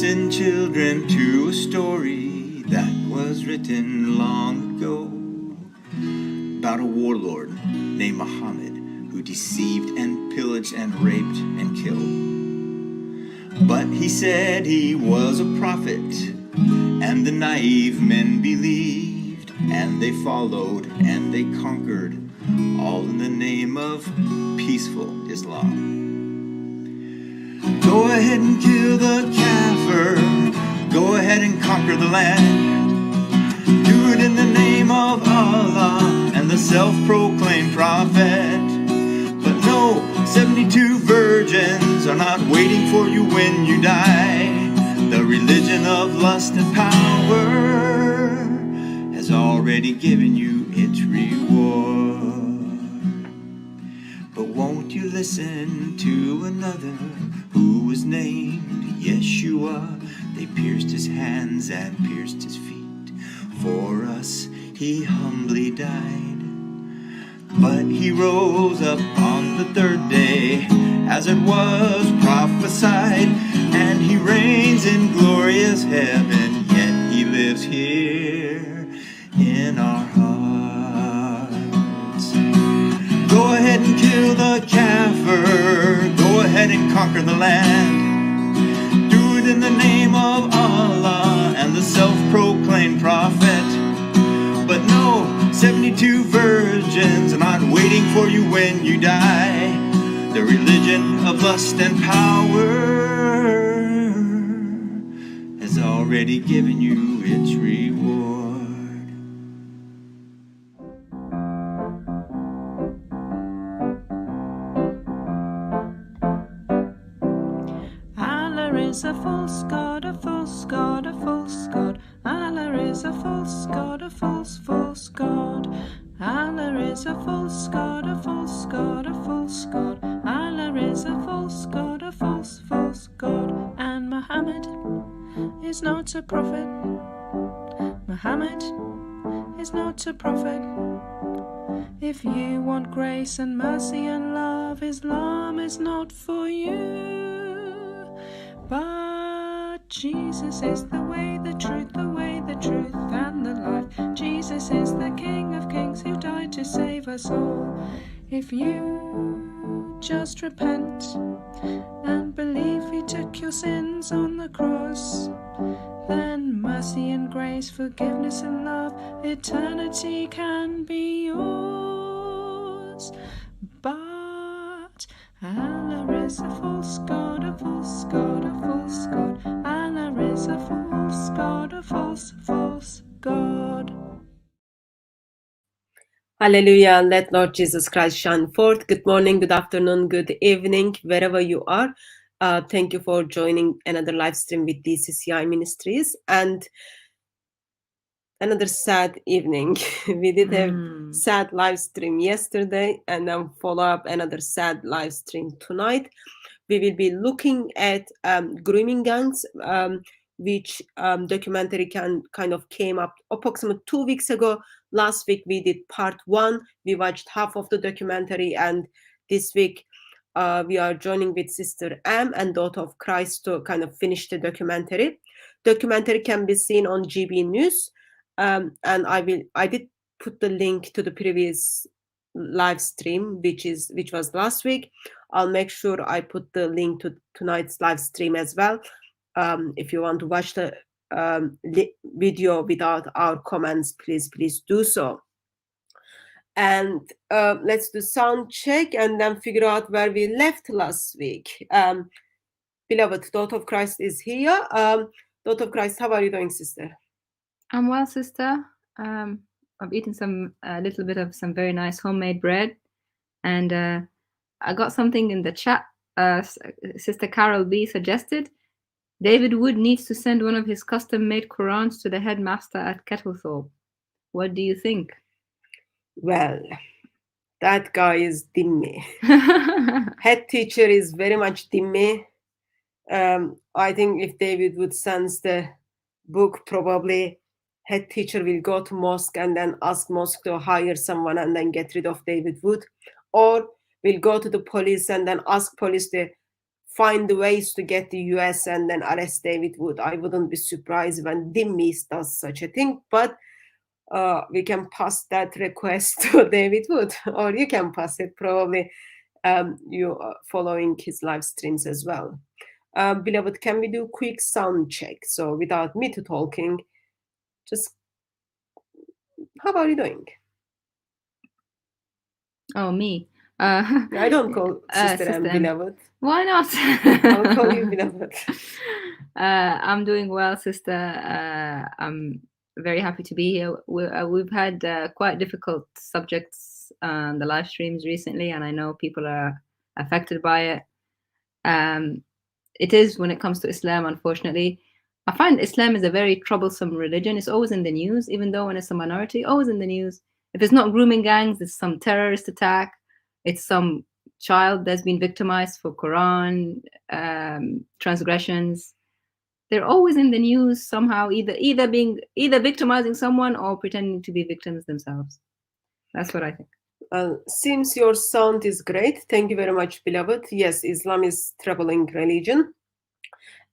Listen, children, to a story that was written long ago about a warlord named Muhammad who deceived and pillaged and raped and killed. But he said he was a prophet, and the naive men believed, and they followed and they conquered, all in the name of peaceful Islam. Go ahead and kill the kafir, go ahead and conquer the land. Do it in the name of Allah and the self-proclaimed prophet. But no, 72 virgins are not waiting for you when you die. The religion of lust and power has already given you its reward. But won't you listen to another who was named Yeshua? They pierced his hands and pierced his feet. For us he humbly died. But he rose up on the third day, as it was prophesied, and he reigns in glorious heaven, yet he lives here in our hearts. Go ahead and kill the kafir, go ahead and conquer the land. Do it in the name of Allah and the self-proclaimed prophet. But no, 72 virgins are not waiting for you when you die. The religion of lust and power has already given you its reward. Allah is a false god, a false god, a false god. Allah is a false god, a false god. Allah is a false god, a false god, a false god. Allah is a false god, a false god. And Muhammad is not a prophet. Muhammad is not a prophet. If you want grace and mercy and love, Islam is not for you. But Jesus is the way, the truth, and the life. Jesus is the King of Kings who died to save us all. If you just repent and believe he took your sins on the cross, then mercy and grace, forgiveness and love, eternity can be yours. But Allah is a false god, a false god, a false god. Allah is a false god, a false god. Hallelujah. Let Lord Jesus Christ shine forth. Good morning, good afternoon, good evening, wherever you are. Thank you for joining another live stream with DCCI Ministries. And another sad evening. We did have sad live stream yesterday, and then follow up another sad live stream tonight. We will be looking at grooming gangs, which documentary kind of came up approximately 2 weeks ago. Last week we did part 1. We watched half of the documentary, and this week we are joining with Sister M and Daughter of Christ to kind of finish the documentary. Documentary can be seen on GBNews. And I did put the link to the previous live stream, which was last week. I'll make sure I put the link to tonight's live stream as well. If you want to watch the video without our comments, please do so. And let's do sound check and then figure out where we left last week. Beloved, Daughter of Christ is here. Daughter of Christ, how are you doing, sister? I'm well, sister. I've eaten a little bit of some very nice homemade bread, and I got something in the chat. Sister Carol B suggested David Wood needs to send one of his custom-made Qurans to the headmaster at Kettlethorpe. What do you think? Well, that guy is dimmy. Head teacher is very much dimmy. I think if David Wood sends the book, probably head teacher will go to mosque and then ask mosque to hire someone and then get rid of David Wood, or will go to the police and then ask police to find the ways to get the US and then arrest David Wood. I wouldn't be surprised when Dimmis does such a thing, but we can pass that request to David Wood, or you can pass it, probably you are following his live streams as well. Beloved, can we do quick sound check? So without me to talking, just how are you doing? Oh, me. I don't call Sister Sister M M. beloved. Why not? I'll call you beloved. I'm doing well, sister. I'm very happy to be here. We've had quite difficult subjects on the live streams recently, and I know people are affected by it. It is when it comes to Islam, unfortunately. I find Islam is a very troublesome religion. It's always in the news, even though when it's a minority, always in the news. If it's not grooming gangs, it's some terrorist attack. It's some child that's been victimized for Quran transgressions. They're always in the news somehow, either victimizing someone or pretending to be victims themselves. That's what I think. Seems your sound is great. Thank you very much, beloved. Yes, Islam is troubling religion.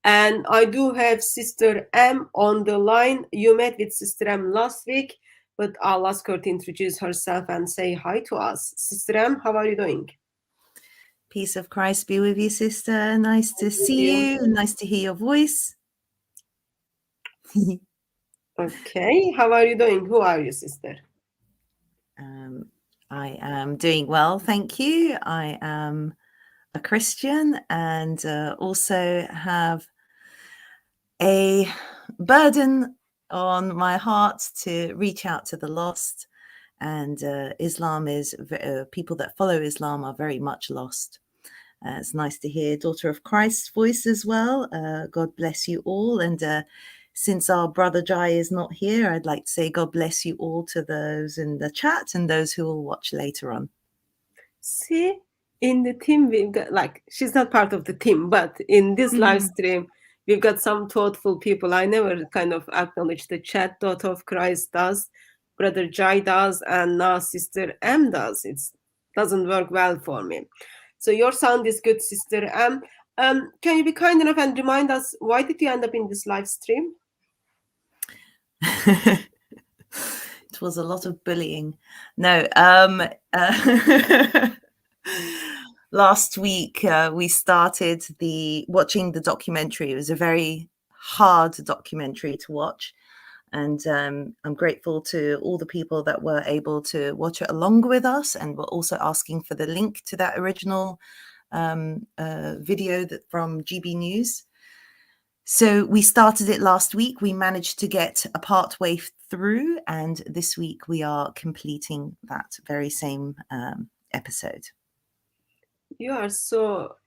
And I do have Sister M on the line. You met with Sister M last week, but I'll ask her to introduce herself and say hi to us. Sister M, how are you doing? Peace of Christ be with you, sister. Nice to see you. Nice to hear your voice. Okay, how are you doing? Who are you, sister? I am doing well, thank you. I am a Christian and also have a burden on my heart to reach out to the lost. And Islam is, people that follow Islam are very much lost. It's nice to hear Daughter of Christ's voice as well. God bless you all. And since our brother Jai is not here, I'd like to say God bless you all to those in the chat and those who will watch later on. See, in the team, we've got, like, she's not part of the team, but in this live stream, we've got some thoughtful people. I never kind of acknowledge the chat. Daughter of Christ does, Brother Jai does, and now Sister M does. It doesn't work well for me. So your sound is good, Sister M. Can you be kind enough and remind us, why did you end up in this live stream? It was a lot of bullying. No, last week we started watching the documentary. It was a very hard documentary to watch. And I'm grateful to all the people that were able to watch it along with us, and were also asking for the link to that original video from GBNews. So we started it last week. We managed to get a part way through, and this week we are completing that very same episode. You are so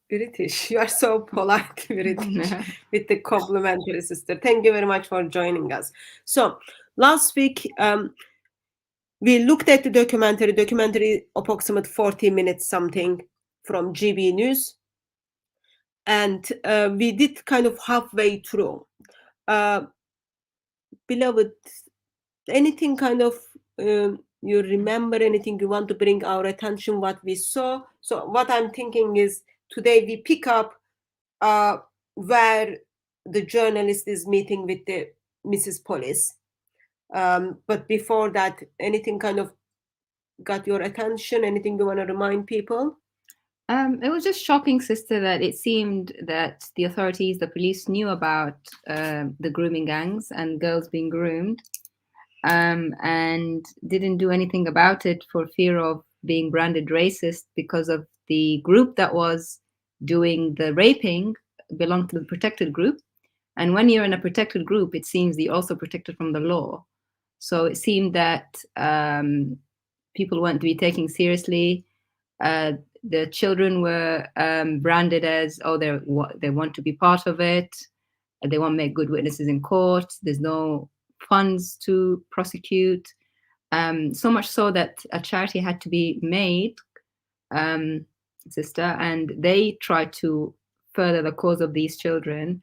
British. You are so polite, British, with the complimentary, sister. Thank you very much for joining us. So last week, we looked at the documentary approximate 40 minutes something from GBNews. And we did kind of halfway through. Beloved, anything kind of, you remember anything you want to bring our attention, what we saw? So what I'm thinking is, today we pick up where the journalist is meeting with the Mrs. Police. But before that, anything kind of got your attention? Anything you want to remind people? It was just shocking, sister, that it seemed that the authorities, the police, knew about the grooming gangs and girls being groomed, and didn't do anything about it for fear of being branded racist, because of the group that was doing the raping belonged to the protected group. And when you're in a protected group, it seems you're also protected from the law. So it seemed that people weren't to be taken seriously. The children were branded as, oh, they want to be part of it. They won't make good witnesses in court. There's no funds to prosecute. So much so that a charity had to be made, sister, and they tried to further the cause of these children.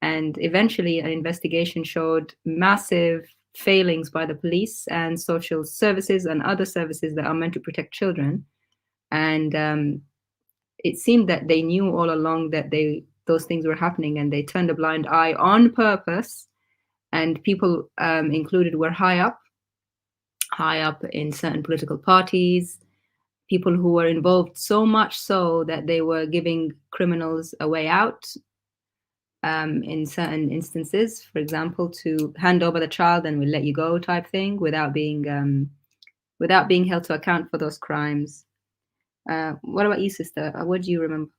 And eventually an investigation showed massive failings by the police and social services and other services that are meant to protect children. And it seemed that they knew all along that those things were happening, and they turned a blind eye on purpose. And people included were high up in certain political parties, people who were involved so much so that they were giving criminals a way out in certain instances. For example, to hand over the child and we'll let you go type thing, without being held to account for those crimes. What about you, sister? What do you remember?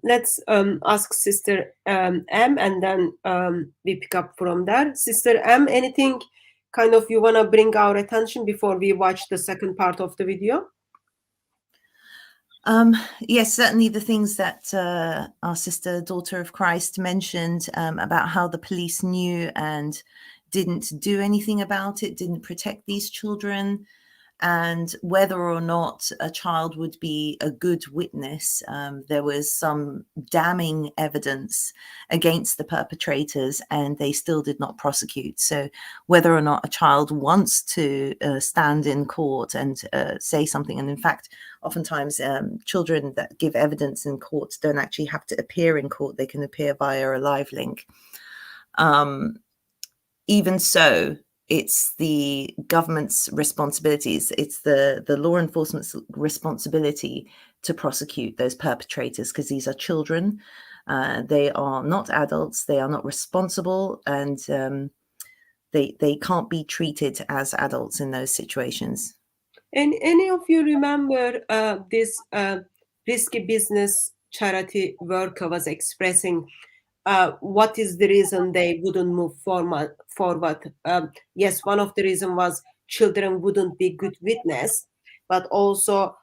Let's ask Sister M, and then we pick up from there. Sister M, anything kind of you want to bring our attention before we watch the second part of the video? Yes, certainly the things that our sister, Daughter of Christ, mentioned about how the police knew and didn't do anything about it, didn't protect these children, and whether or not a child would be a good witness. There was some damning evidence against the perpetrators, and they still did not prosecute. So whether or not a child wants to stand in court and say something, and in fact, oftentimes children that give evidence in court don't actually have to appear in court. They can appear via a live link. Even so, it's the government's responsibilities. It's the law enforcement's responsibility to prosecute those perpetrators, because these are children. They are not adults. They are not responsible, and they can't be treated as adults in those situations. And any of you remember this risky business charity worker was expressing what is the reason they wouldn't move forward? Yes, one of the reasons was children wouldn't be good witness, but also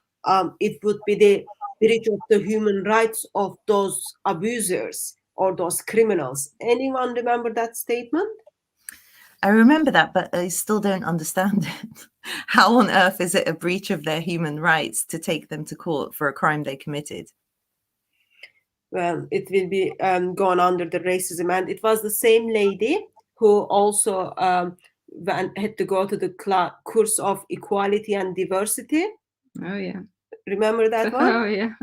it would be the breach of the human rights of those abusers or those criminals. Anyone remember that statement? I remember that, but I still don't understand it. How on earth is it a breach of their human rights to take them to court for a crime they committed? Well, it will be gone under the racism. And it was the same lady who also had to go to the course of equality and diversity. Oh, yeah. Remember that one? Oh, yeah.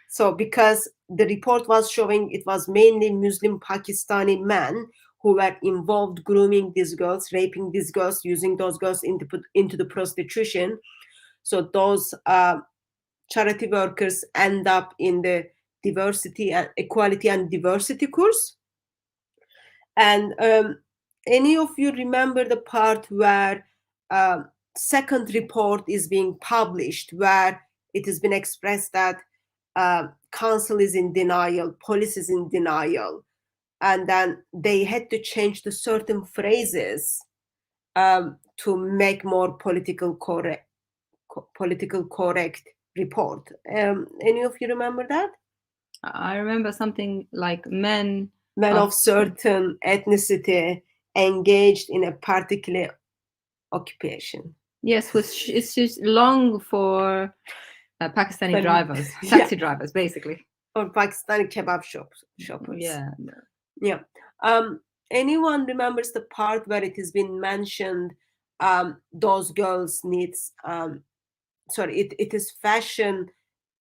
So because the report was showing it was mainly Muslim Pakistani men who were involved grooming these girls, raping these girls, using those girls into the prostitution. So those charity workers end up in the diversity and equality and diversity course. And any of you remember the part where second report is being published, where it has been expressed that council is in denial, police is in denial, and then they had to change the certain phrases to make more political correct report. Any of you remember that? I remember something like men of certain ethnicity engaged in a particular occupation. Yes, which is just long for Pakistani drivers, taxi drivers, basically. Or Pakistani kebab shoppers. Yeah. Yeah. Anyone remembers the part where it has been mentioned those girls needs it is fashion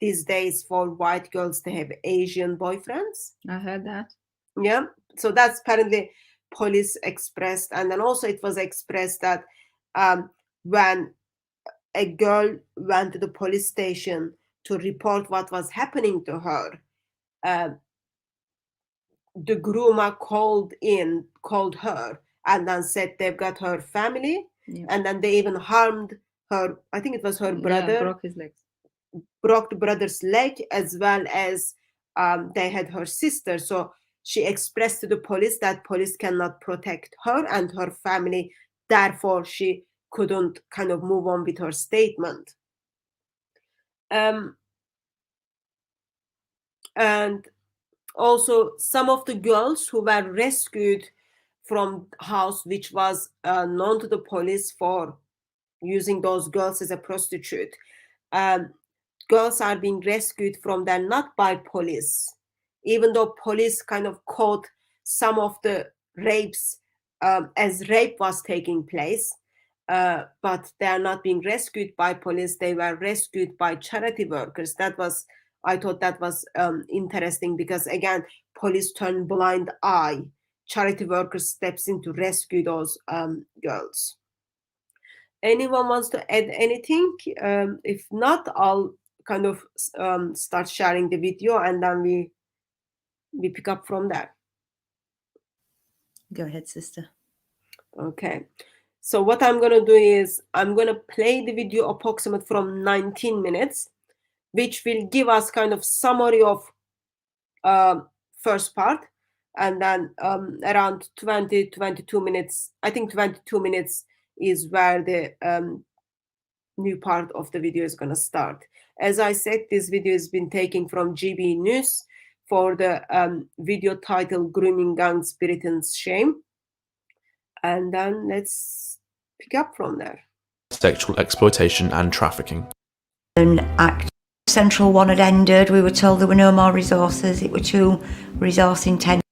these days for white girls to have Asian boyfriends? I heard that. Yeah. So that's apparently police expressed. And then also it was expressed that when a girl went to the police station to report what was happening to her, the groomer called her and then said they've got her family. Yeah. And then they even harmed her. I think it was her brother. Yeah, broke his legs. Broke the brother's leg, as well as they had her sister. So she expressed to the police that police cannot protect her and her family. Therefore, she couldn't kind of move on with her statement. And also some of the girls who were rescued from house which was known to the police for using those girls as a prostitute, girls are being rescued from there not by police, even though police kind of caught some of the rapes as rape was taking place, but they are not being rescued by police. They were rescued by charity workers. That was I thought that was interesting because, again, police turn blind eye. Charity workers steps in to rescue those girls. Anyone wants to add anything? If not, I'll kind of start sharing the video, and then we pick up from there. Go ahead, sister. Okay. So what I'm going to do is I'm going to play the video approximate from 19 minutes, which will give us kind of summary of first part, and then around 22 minutes, I think 22 minutes is where the new part of the video is going to start. As I said, this video has been taken from GBNews for the video titled Grooming Gangs, Britain's Shame. And then let's pick up from there. Sexual exploitation and trafficking. Act Central 1 had ended. We were told there were no more resources. It were too resource intensive.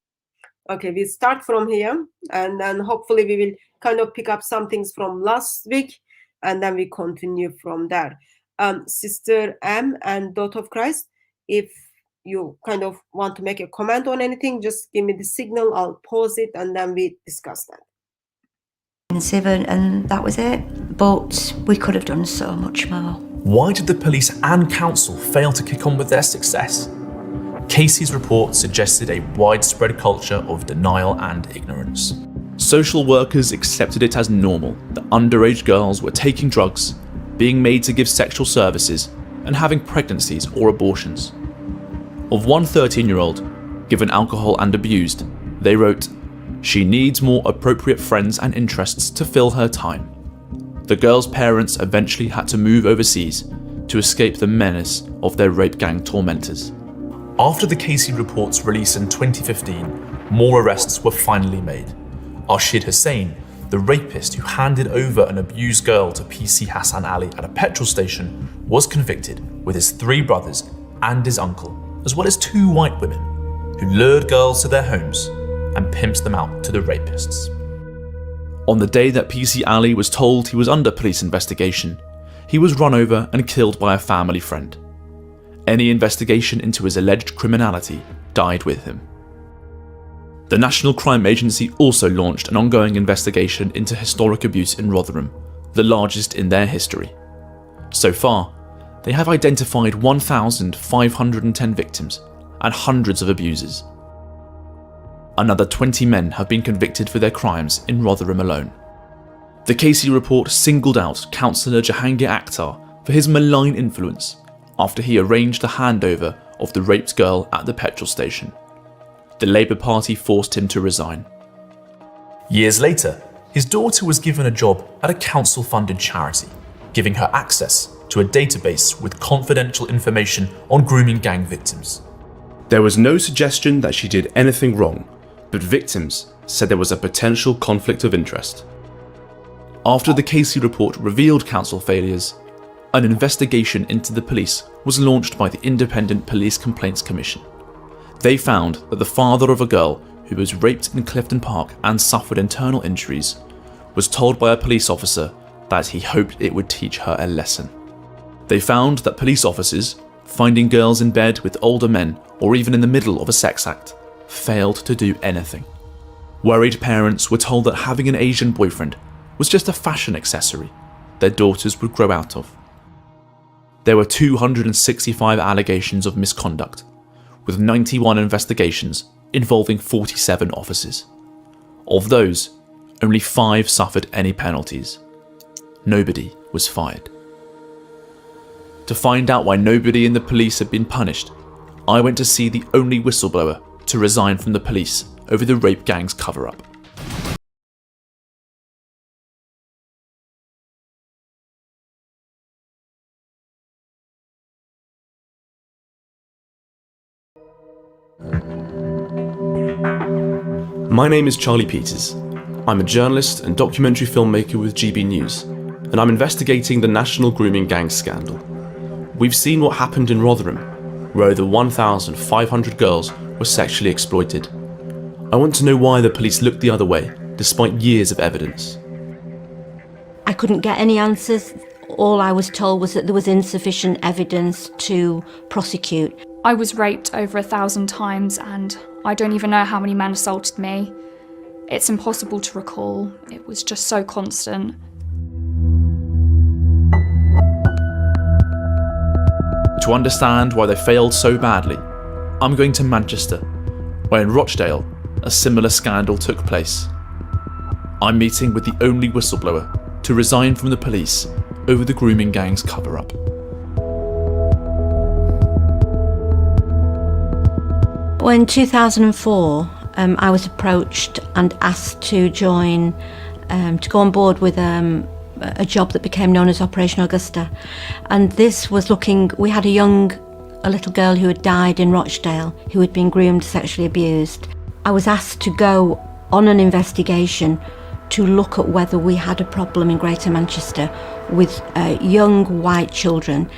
Okay, we start from here, and then hopefully we will kind of pick up some things from last week, and then we continue from there. Sister M and Daughter of Christ, if you kind of want to make a comment on anything, just give me the signal. I'll pause it, and then we discuss that. And that was it. But we could have done so much more. Why did the police and council fail to kick on with their success? Casey's report suggested a widespread culture of denial and ignorance. Social workers accepted it as normal that underage girls were taking drugs, being made to give sexual services, and having pregnancies or abortions. Of one 13-year-old given alcohol and abused, they wrote, "She needs more appropriate friends and interests to fill her time." The girl's parents eventually had to move overseas to escape the menace of their rape gang tormentors. After the Casey report's release in 2015, more arrests were finally made. Arshid Hussain, the rapist who handed over an abused girl to PC Hassan Ali at a petrol station, was convicted with his 3 brothers and his uncle, as well as 2 white women, who lured girls to their homes and pimped them out to the rapists. On the day that PC Ali was told he was under police investigation, he was run over and killed by a family friend. Any investigation into his alleged criminality died with him. The National Crime Agency also launched an ongoing investigation into historic abuse in Rotherham, the largest in their history. So far, they have identified 1,510 victims and hundreds of abusers. Another 20 men have been convicted for their crimes in Rotherham alone. The Casey report singled out Councillor Jahangir Akhtar for his malign influence after he arranged the handover of the raped girl at the petrol station. The Labour Party forced him to resign. Years later, his daughter was given a job at a council-funded charity, giving her access to a database with confidential information on grooming gang victims. There was no suggestion that she did anything wrong, but victims said there was a potential conflict of interest. After the Casey report revealed council failures, an investigation into the police was launched by the Independent Police Complaints Commission. They found that the father of a girl who was raped in Clifton Park and suffered internal injuries was told by a police officer that he hoped it would teach her a lesson. They found that police officers, finding girls in bed with older men or even in the middle of a sex act, failed to do anything. Worried parents were told that having an Asian boyfriend was just a fashion accessory their daughters would grow out of. There were 265 allegations of misconduct, with 91 investigations involving 47 officers. Of those, only 5 suffered any penalties. Nobody was fired. To find out why nobody in the police had been punished, I went to see the only whistleblower to resign from the police over the rape gang's cover-up. My name is Charlie Peters. I'm a journalist and documentary filmmaker with GBNews, and I'm investigating the national grooming gang scandal. We've seen what happened in Rotherham, where over 1,500 girls were sexually exploited. I want to know why the police looked the other way, despite years of evidence. I couldn't get any answers. all I was told was that there was insufficient evidence to prosecute. I was raped over 1,000 times and I don't even know how many men assaulted me. It's impossible to recall. It was just so constant. To understand why they failed so badly, I'm going to Manchester, where in Rochdale, a similar scandal took place. I'm meeting with the only whistleblower to resign from the police over the grooming gang's cover-up. Well, in 2004, I was approached and asked to join, to go on board with a job that became known as Operation Augusta. And this was we had a little girl who had died in Rochdale, who had been groomed, sexually abused. I was asked to go on an investigation to look at whether we had a problem in Greater Manchester with young white children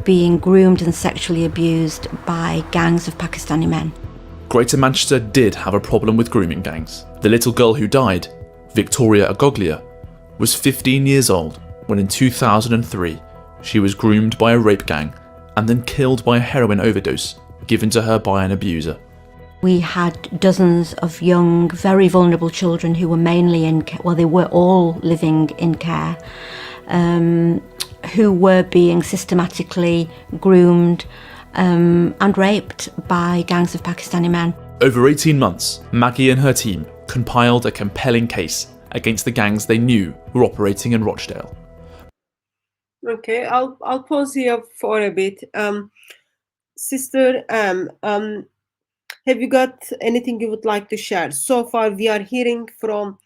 being groomed and sexually abused by gangs of Pakistani men. Greater Manchester did have a problem with grooming gangs. The little girl who died, Victoria Agoglia, was 15 years old when in 2003 she was groomed by a rape gang and then killed by a heroin overdose given to her by an abuser. We had dozens of young, very vulnerable children who were mainly in care, well, they were all living in care, who were being systematically groomed and raped by gangs of Pakistani men. Over 18 months, Maggie and her team compiled a compelling case against the gangs they knew were operating in Rochdale. Okay, I'll pause here for a bit. Sister have you got anything you would like to share? So far, we are hearing from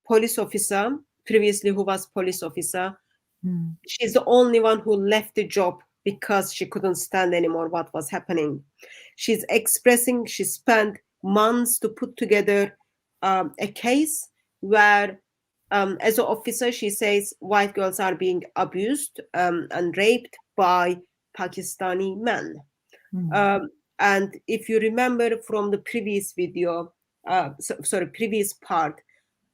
police officer, previously who was police officer. She's the only one who left the job because she couldn't stand anymore what was happening. She's expressing she spent months to put together a case where, as an officer, she says white girls are being abused and raped by Pakistani men. And if you remember from the previous video, previous part,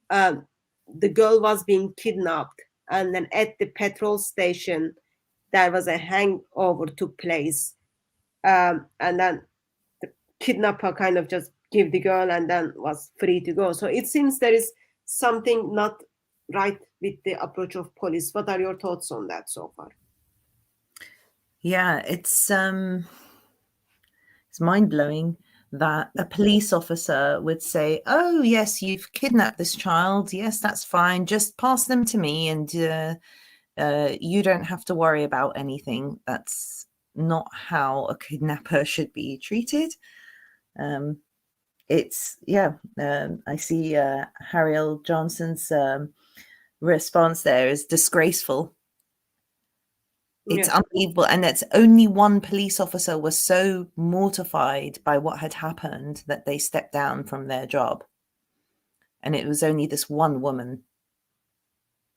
the girl was being kidnapped, and then at the petrol station, there was a hangover took place, and then the kidnapper kind of just gave the girl and then was free to go. So it seems there is something not right with the approach of police. What are your thoughts on that so far? Yeah, it's mind-blowing that a police officer would say, oh yes, you've kidnapped this child, yes, that's fine, just pass them to me and you don't have to worry about anything. That's not how a kidnapper should be treated. I see Harriel Johnson's response there is disgraceful. It's unbelievable. And it's only one police officer was so mortified by what had happened that they stepped down from their job. And it was only this one woman.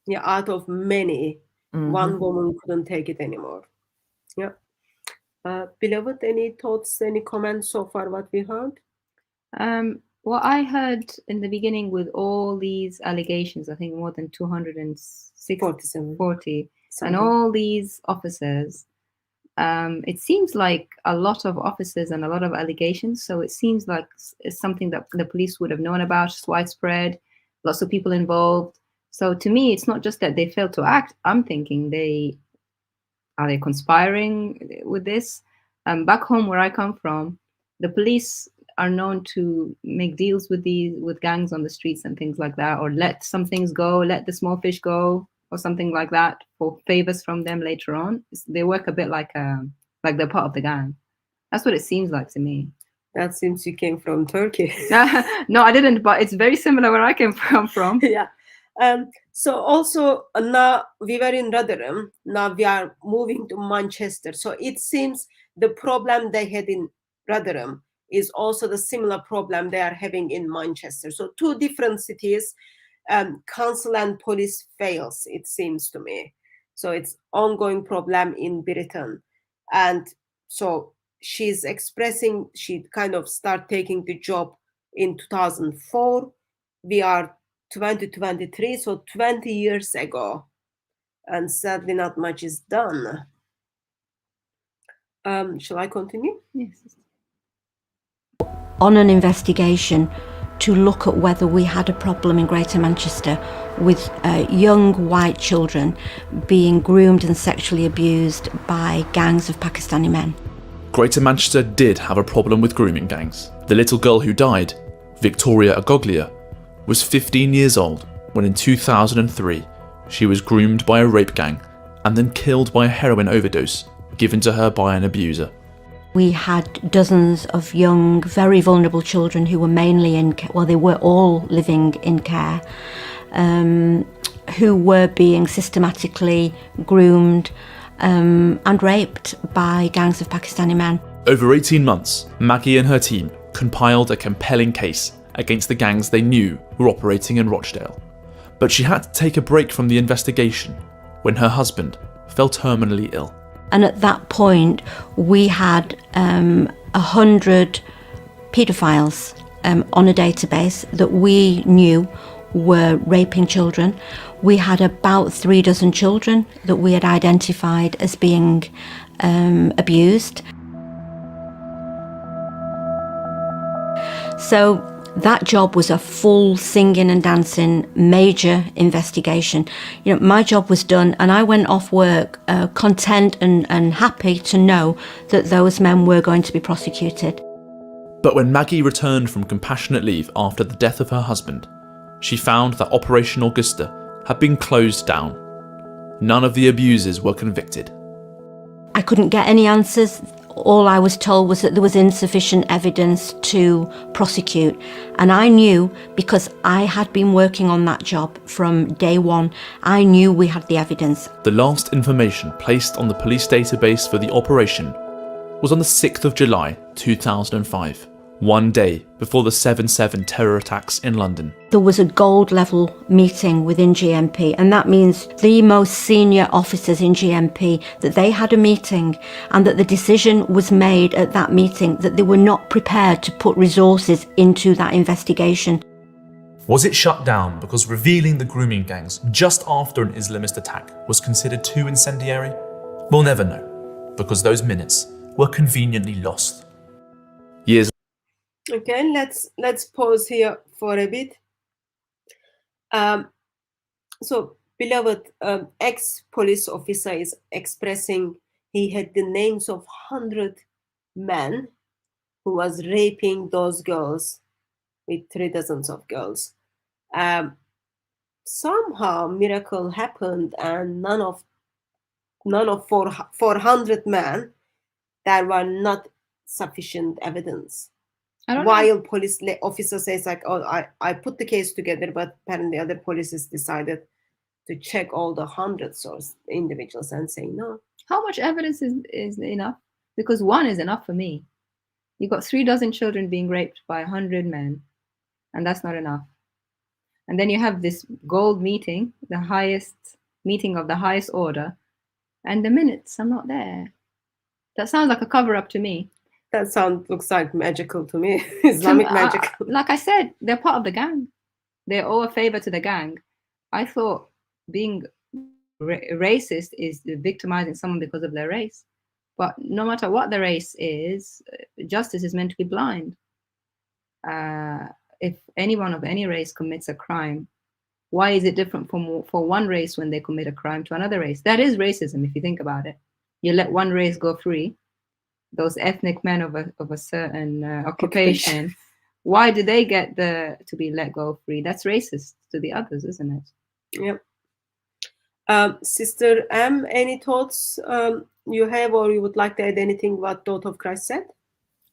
Yeah, out of many, one woman couldn't take it anymore. Yeah. Beloved, any thoughts, any comments so far what we heard? What I heard in the beginning with all these allegations, I think more than 240, and all these officers, it seems like a lot of officers and a lot of allegations. So it seems like it's something that the police would have known about. It's widespread, lots of people involved. So to me, it's not just that they failed to act. I'm thinking are they conspiring with this? Back home where I come from, the police are known to make deals with gangs on the streets and things like that, or let some things go, let the small fish go, or something like that for favors from them later on. They work a bit like they're part of the gang. That's what it seems like to me. That seems you came from Turkey. No, I didn't, but it's very similar where I came from. Yeah. So also now we were in Rotherham. Now we are moving to Manchester. So it seems the problem they had in Rotherham is also the similar problem they are having in Manchester. So two different cities. Council and police fails, it seems to me. So it's ongoing problem in Britain. And so she's expressing, she kind of start taking the job in 2004. We are 2023, so 20 years ago. and sadly not much is done. Shall I continue? Yes. On an investigation to look at whether we had a problem in Greater Manchester with young white children being groomed and sexually abused by gangs of Pakistani men. Greater Manchester did have a problem with grooming gangs. The little girl who died, Victoria Agoglia, was 15 years old when in 2003 she was groomed by a rape gang and then killed by a heroin overdose given to her by an abuser. We had dozens of young, very vulnerable children who were mainly in care, well, they were all living in care, who were being systematically groomed and raped by gangs of Pakistani men. Over 18 months, Maggie and her team compiled a compelling case against the gangs they knew were operating in Rochdale. But she had to take a break from the investigation when her husband fell terminally ill. And at that point, we had 100 paedophiles on a database that we knew were raping children. We had about 36 children that we had identified as being abused. So that job was a full singing and dancing major investigation. You know, my job was done and I went off work content and happy to know that those men were going to be prosecuted. But when Maggie returned from compassionate leave after the death of her husband, she found that Operation Augusta had been closed down. None of the abusers were convicted. I couldn't get any answers. All I was told was that there was insufficient evidence to prosecute. And I knew, because I had been working on that job from day one, I knew we had the evidence. The last information placed on the police database for the operation was on the 6th of July 2005, one day before the 7/7 terror attacks in London. There was a gold level meeting within GMP, and that means the most senior officers in GMP, that they had a meeting and that the decision was made at that meeting that they were not prepared to put resources into that investigation. Was it shut down because revealing the grooming gangs just after an Islamist attack was considered too incendiary? We'll never know, because those minutes were conveniently lost. Years Okay, let's pause here for a bit. So, beloved, ex-police officer is expressing he had the names of 100 men who was raping those girls with 36 of girls. Somehow miracle happened, and none of 400 men, there were not sufficient evidence. While police officer says like, oh, I put the case together, but apparently other policies decided to check all the hundreds of individuals and say no. How much evidence is enough? Because one is enough for me. You got 36 children being raped by 100 men, and that's not enough. And then you have this gold meeting, the highest meeting of the highest order, and the minutes are not there. That sounds like a cover-up to me. That looks like magical to me. Islamic magic. Like I said, they're part of the gang. They owe a favor to the gang. I thought being racist is victimizing someone because of their race. But no matter what the race is, justice is meant to be blind. If anyone of any race commits a crime, why is it different for one race when they commit a crime to another race? That is racism, if you think about it. You let one race go free, those ethnic men of a certain occupation, why do they get to be let go free? That's racist to the others, isn't it? Yep. Sister M, any thoughts you have, or you would like to add anything what Daughter of Christ said?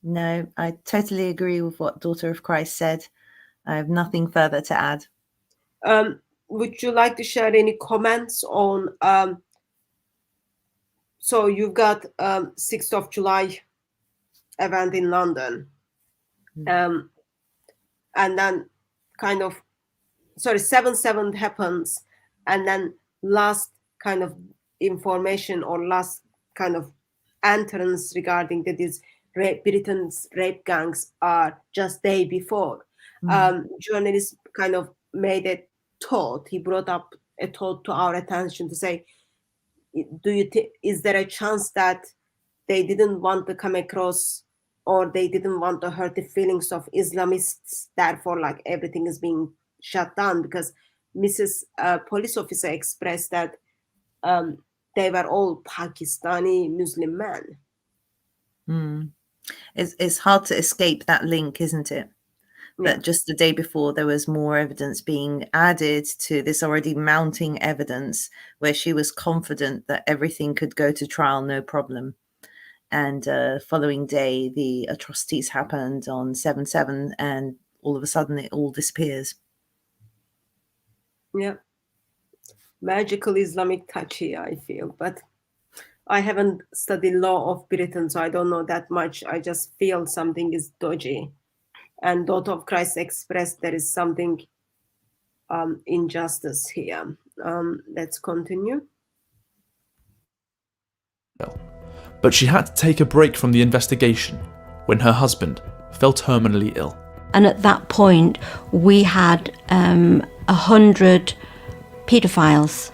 No, I totally agree with what Daughter of Christ said. I have nothing further to add. Would you like to share any comments on so you've got 6th of July event in London, and then 7/7 happens, and then last kind of information or last kind of entrance regarding that these Britain's rape gangs are just day before. Journalist kind of made a thought. He brought up a thought to our attention to say, is there a chance that they didn't want to come across, or they didn't want to hurt the feelings of Islamists, therefore like everything is being shut down? Because Mrs. Police officer expressed that they were all Pakistani Muslim men. It's hard to escape that link, isn't it? That just the day before there was more evidence being added to this already mounting evidence, where she was confident that everything could go to trial no problem. And following day, the atrocities happened on 7/7, and all of a sudden it all disappears. Yeah. Magical Islamic touch here, I feel. But I haven't studied law of Britain, so I don't know that much. I just feel something is dodgy. And Daughter of Christ expressed there is something injustice here. Let's continue. But she had to take a break from the investigation when her husband fell terminally ill. And at that point, we had 100 paedophiles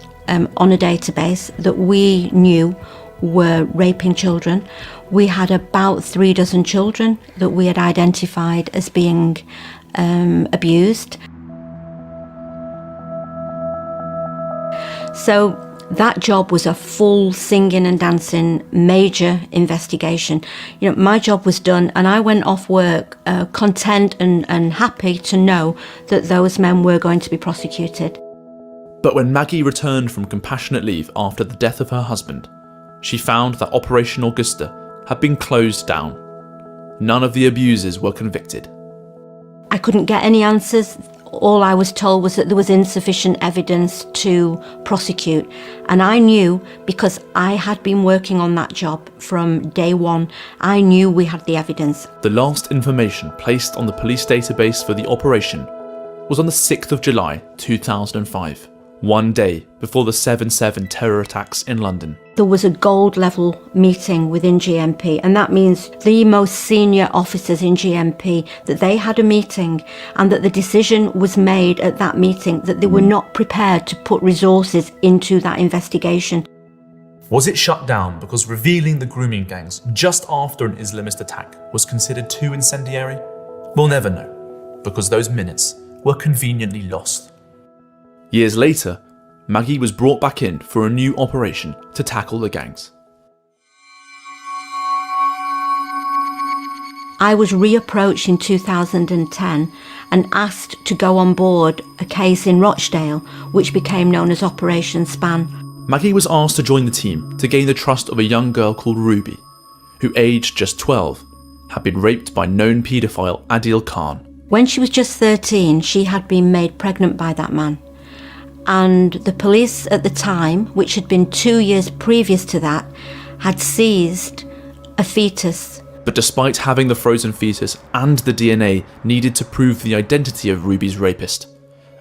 on a database that we knew were raping children. We had about 3 dozen children that we had identified as being abused. So that job was a full singing and dancing major investigation. You know, my job was done, and I went off work content and happy to know that those men were going to be prosecuted. But when Maggie returned from compassionate leave after the death of her husband, she found that Operation Augusta had been closed down. None of the abusers were convicted. I couldn't get any answers. All I was told was that there was insufficient evidence to prosecute. And I knew, because I had been working on that job from day one, I knew we had the evidence. The last information placed on the police database for the operation was on the 6th of July 2005, one day before the 7/7 terror attacks in London. There was a gold level meeting within GMP, and that means the most senior officers in GMP, that they had a meeting and that the decision was made at that meeting that they were not prepared to put resources into that investigation. Was it shut down because revealing the grooming gangs just after an Islamist attack was considered too incendiary? We'll never know, because those minutes were conveniently lost. Years later, Maggie was brought back in for a new operation to tackle the gangs. I was reapproached in 2010 and asked to go on board a case in Rochdale, which became known as Operation Span. Maggie was asked to join the team to gain the trust of a young girl called Ruby, who, aged just 12, had been raped by known paedophile Adil Khan. When she was just 13, she had been made pregnant by that man. And the police at the time, which had been 2 years previous to that, had seized a fetus. But despite having the frozen fetus and the DNA needed to prove the identity of Ruby's rapist,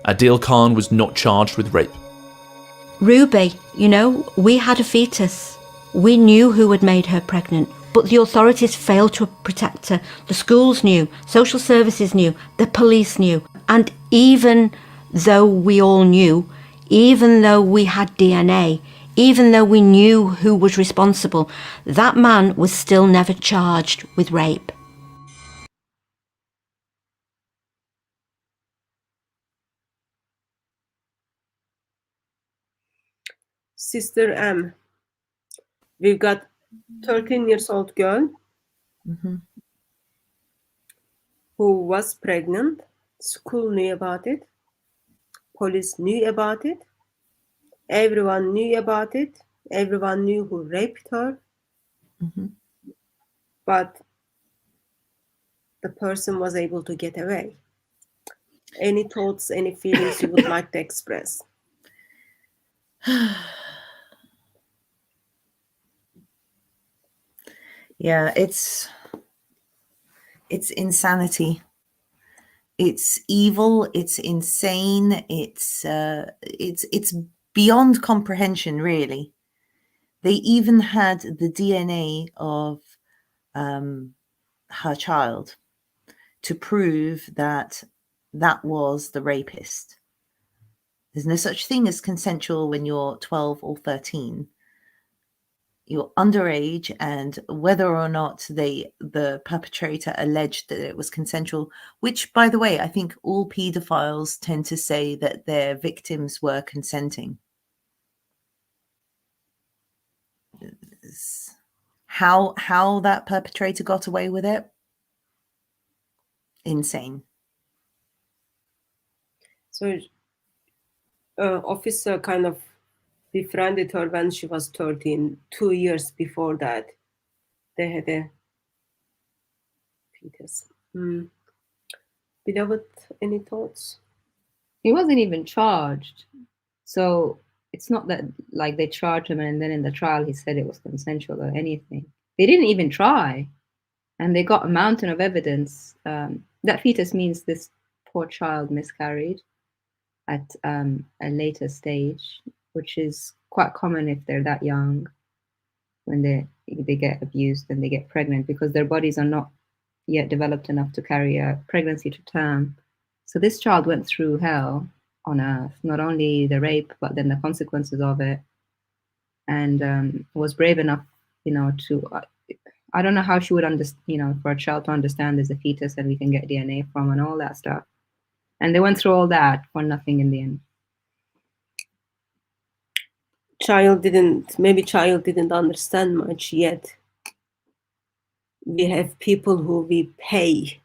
Adil Khan was not charged with rape. Ruby, you know, we had a fetus. We knew who had made her pregnant, but the authorities failed to protect her. The schools knew, social services knew, the police knew. And even though we all knew, even though we had DNA, even though we knew who was responsible, that man was still never charged with rape. Sister M, we've got 13 years old girl who was pregnant. School knew about it. Police knew about it. Everyone knew about it. Everyone knew who raped her. But the person was able to get away. Any thoughts, any feelings you would like to express? Yeah, it's insanity. It's evil. It's insane. It's beyond comprehension, really. They even had the DNA of her child to prove that that was the rapist. There's no such thing as consensual when you're 12 or 13. You're underage, and whether or not the perpetrator alleged that it was consensual, which, by the way, I think all paedophiles tend to say that their victims were consenting. How that perpetrator got away with it? Insane. So officer kind of befriended her when she was 13. 2 years before that, they had a fetus. Beloved, any thoughts? He wasn't even charged. So it's not that like they charged him and then in the trial he said it was consensual or anything. They didn't even try. And they got a mountain of evidence. That fetus means this poor child miscarried at a later stage, which is quite common if they're that young, when they get abused and they get pregnant, because their bodies are not yet developed enough to carry a pregnancy to term. So this child went through hell on earth, not only the rape, but then the consequences of it, and was brave enough, to, I don't know how she would understand, for a child to understand there's a fetus and we can get DNA from and all that stuff. And they went through all that for nothing in the end. Child didn't understand much yet. We have people who we pay.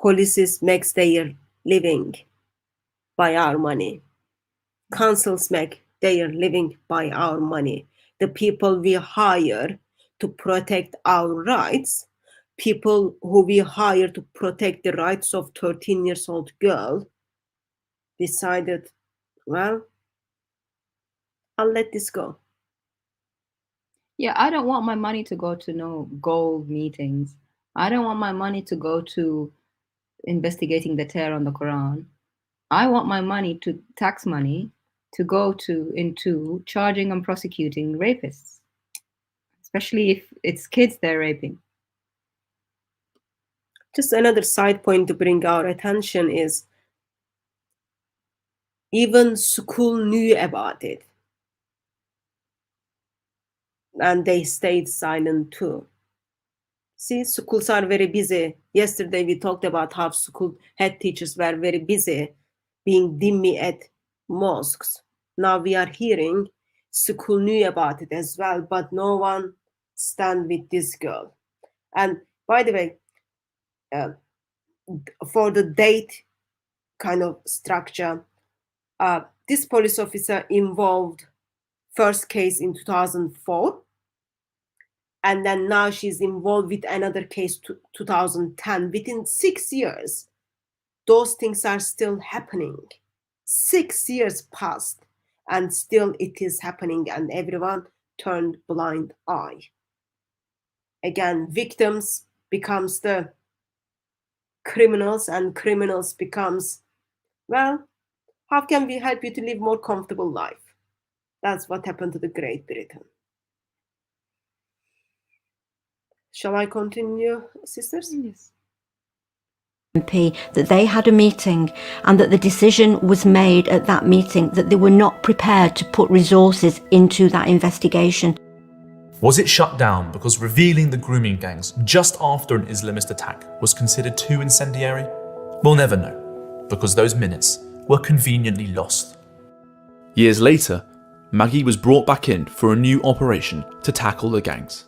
Policies makes their living by our money. Councils make their living by our money. The people we hire to protect our rights, people who we hire to protect the rights of 13-year-old girl, decided, well, I'll let this go. Yeah, I don't want my money to go to no gold meetings. I don't want my money to go to investigating the tear on the Quran. I want my money, tax money, to go into charging and prosecuting rapists, especially if it's kids they're raping. Just another side point to bring our attention is even school knew about it. And they stayed silent too. See, schools are very busy. Yesterday we talked about how school head teachers were very busy being dhimmi at mosques. Now we are hearing school knew about it as well, but no one stand with this girl. And by the way, for the date kind of structure, this police officer involved first case in 2004, and then now she's involved with another case 2010. Within 6 years, those things are still happening. 6 years passed and still it is happening, and everyone turned blind eye. Again, victims becomes the criminals, and criminals becomes, well, how can we help you to live more comfortable life? That's what happened to the Great Britain. Shall I continue, sisters? Yes. MP that they had a meeting and that the decision was made at that meeting that they were not prepared to put resources into that investigation. Was it shut down because revealing the grooming gangs just after an Islamist attack was considered too incendiary? We'll never know, because those minutes were conveniently lost. Years later, Maggie was brought back in for a new operation to tackle the gangs.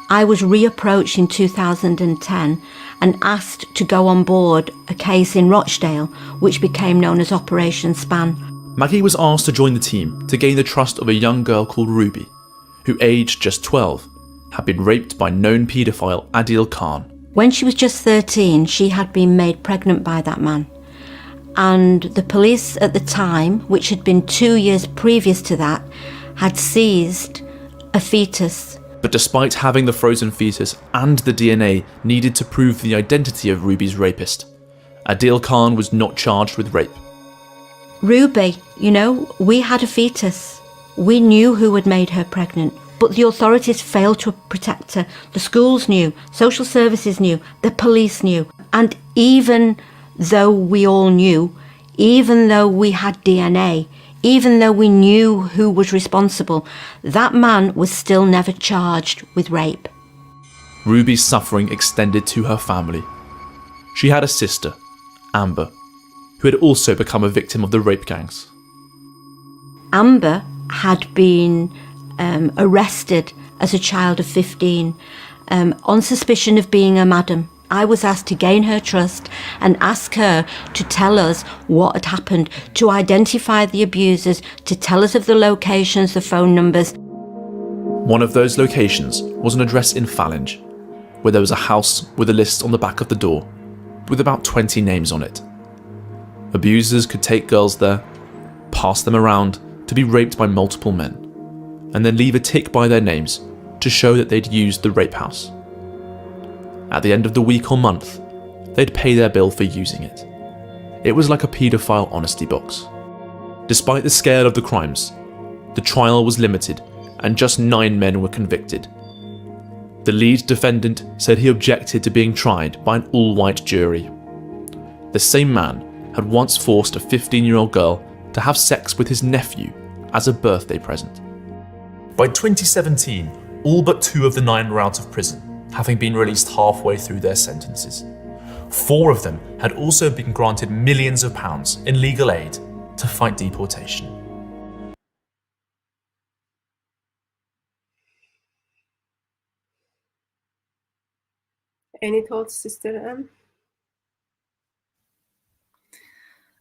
I was reapproached in 2010 and asked to go on board a case in Rochdale, which became known as Operation Span. Maggie was asked to join the team to gain the trust of a young girl called Ruby, who, aged just 12, had been raped by known paedophile Adil Khan. When she was just 13, she had been made pregnant by that man. And the police at the time, which had been 2 years previous to that, had seized a fetus. But despite having the frozen fetus and the DNA needed to prove the identity of Ruby's rapist, Adil Khan was not charged with rape. Ruby, we had a fetus. We knew who had made her pregnant, but the authorities failed to protect her. The schools knew, social services knew, the police knew. And even though we all knew, even though we had DNA, even though we knew who was responsible, that man was still never charged with rape. Ruby's suffering extended to her family. She had a sister, Amber, who had also become a victim of the rape gangs. Amber had been arrested as a child of 15 on suspicion of being a madam. I was asked to gain her trust and ask her to tell us what had happened, to identify the abusers, to tell us of the locations, the phone numbers. One of those locations was an address in Fallinge, where there was a house with a list on the back of the door, with about 20 names on it. Abusers could take girls there, pass them around to be raped by multiple men, and then leave a tick by their names to show that they'd used the rape house. At the end of the week or month, they'd pay their bill for using it. It was like a paedophile honesty box. Despite the scale of the crimes, the trial was limited and just 9 men were convicted. The lead defendant said he objected to being tried by an all-white jury. The same man had once forced a 15-year-old girl to have sex with his nephew as a birthday present. By 2017, all but 2 of the 9 were out of prison, having been released halfway through their sentences. 4 of them had also been granted millions of pounds in legal aid to fight deportation. Any thoughts, Sister Anne?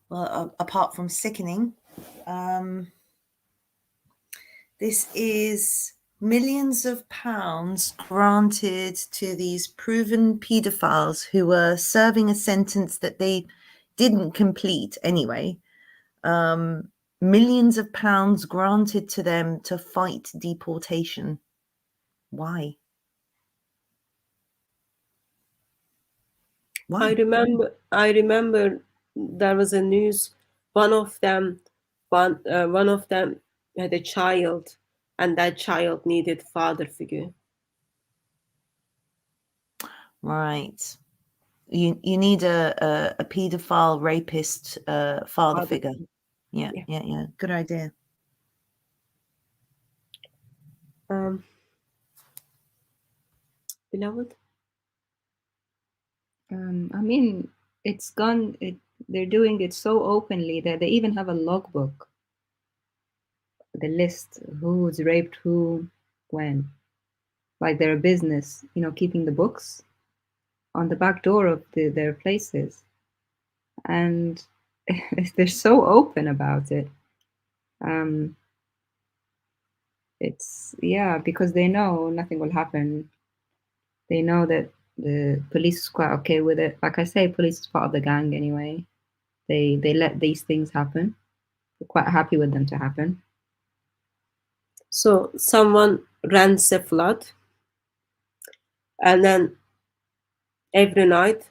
Well, apart from sickening, this is millions of pounds granted to these proven paedophiles who were serving a sentence that they didn't complete anyway. Millions of pounds granted to them to fight deportation. Why? Why? I remember there was a news. One of them had a child, and that child needed father figure. Right. You need a paedophile rapist father figure. Yeah. Good idea. Beloved? I mean, it's gone. They're doing it so openly that they even have a logbook. The list, who's raped who, when. Like they're a business, keeping the books on the back door of their places. And they're so open about it. It's, because they know nothing will happen. They know that the police is quite okay with it. Like I say, police is part of the gang anyway. They let these things happen. They're quite happy with them to happen. So someone rents a flat, and then every night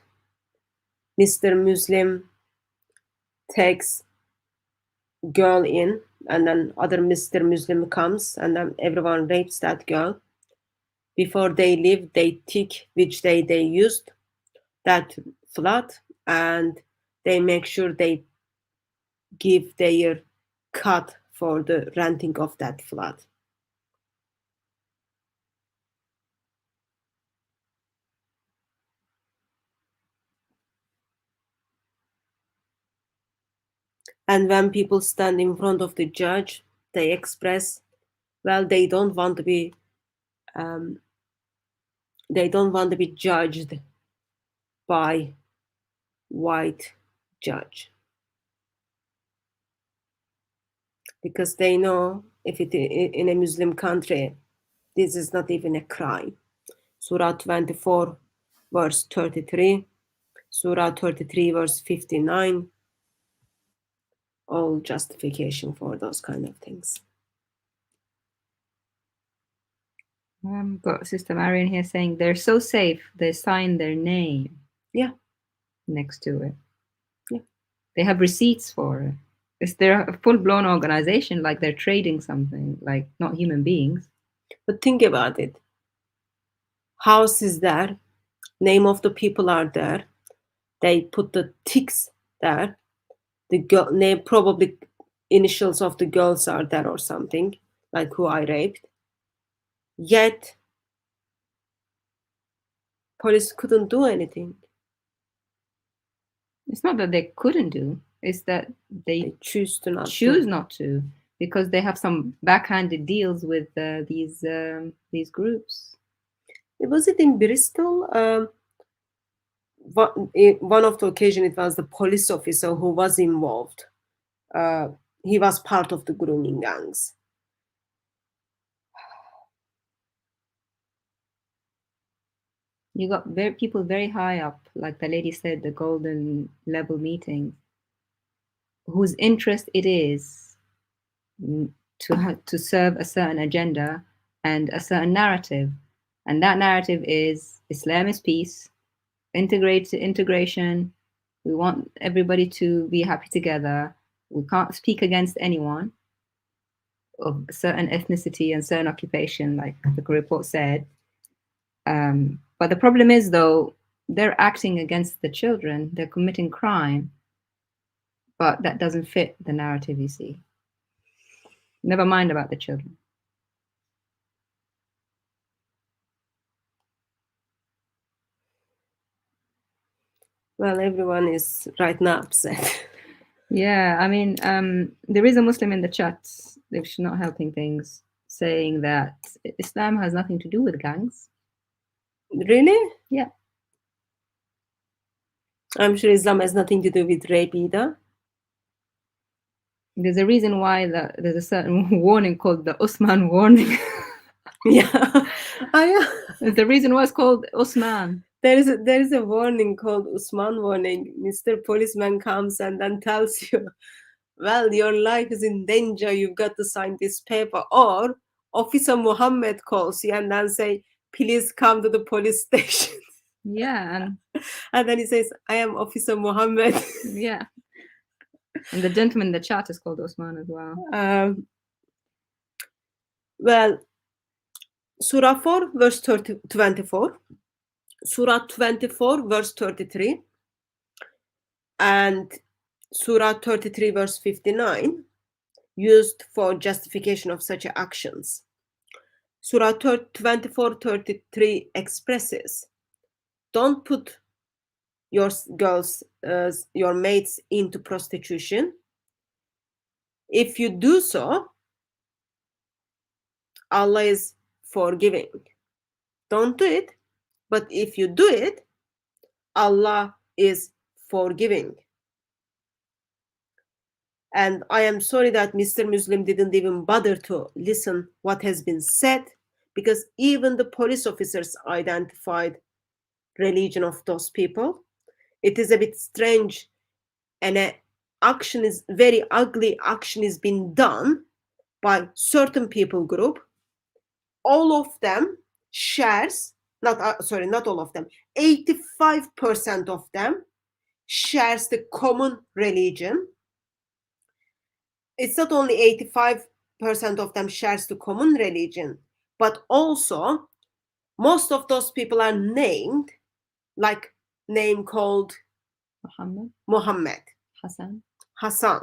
Mr. Muslim takes girl in, and then other Mr. Muslim comes, and then everyone rapes that girl. Before they leave, they tick which day they used that flat, and they make sure they give their cut for the renting of that flat. And when people stand in front of the judge, they express, well, they don't want to be judged by white judge, because they know if it in a Muslim country, this is not even a crime. Surah 24 verse 33, Surah 33 verse 59, all justification for those kind of things. Got Sister Marion here saying they're so safe, they sign their name next to it. They have receipts for it. They're a full-blown organization, like they're trading something, like not human beings. But think about it. House is there, name of the people are there, they put the ticks there. The girl name, probably initials of the girls are there or something, like who I raped. Yet police couldn't do anything. It's not that they couldn't do, it's that They choose to not choose do. not to, because they have some backhanded deals with these groups. Was it in Bristol? One of the occasion, it was the police officer who was involved. He was part of the grooming gangs. You got people very high up, like the lady said, the golden level meeting, whose interest it is to serve a certain agenda and a certain narrative. And that narrative is Islam is peace, integration. We want everybody to be happy together. We can't speak against anyone of a certain ethnicity and certain occupation, like the report said. But the problem is, though, they're acting against the children. They're committing crime. But that doesn't fit the narrative, you see. Never mind about the children. Well, everyone is right now upset. Yeah, I mean, there is a Muslim in the chat, if she's not helping things, saying that Islam has nothing to do with gangs. Really? Yeah. I'm sure Islam has nothing to do with rape either. There's a reason why there's a certain warning called the Usman warning. Yeah. There's a reason why it's called Usman. There is a warning called Usman warning. Mr. Policeman comes and then tells you, well, your life is in danger. You've got to sign this paper. Or Officer Muhammad calls you and then say, please come to the police station. Yeah. And then he says, I am Officer Muhammad. Yeah. And the gentleman in the chat is called Osman as well. Well, Surah 4, verse 24. Surah 24, verse 33. And Surah 33, verse 59, used for justification of such actions. Surah 24, 33 expresses, don't put your girls, your mates into prostitution. If you do so, Allah is forgiving. Don't do it, but if you do it, Allah is forgiving. And I am sorry that Mr. Muslim didn't even bother to listen what has been said, because even the police officers identified religion of those people. It is a bit strange, and an action is very ugly. Action is being done by certain people group. All of them shares, not all of them, 85% of them shares the common religion. It's not only 85% of them shares the common religion, but also most of those people are named, like name called Muhammad, Hassan,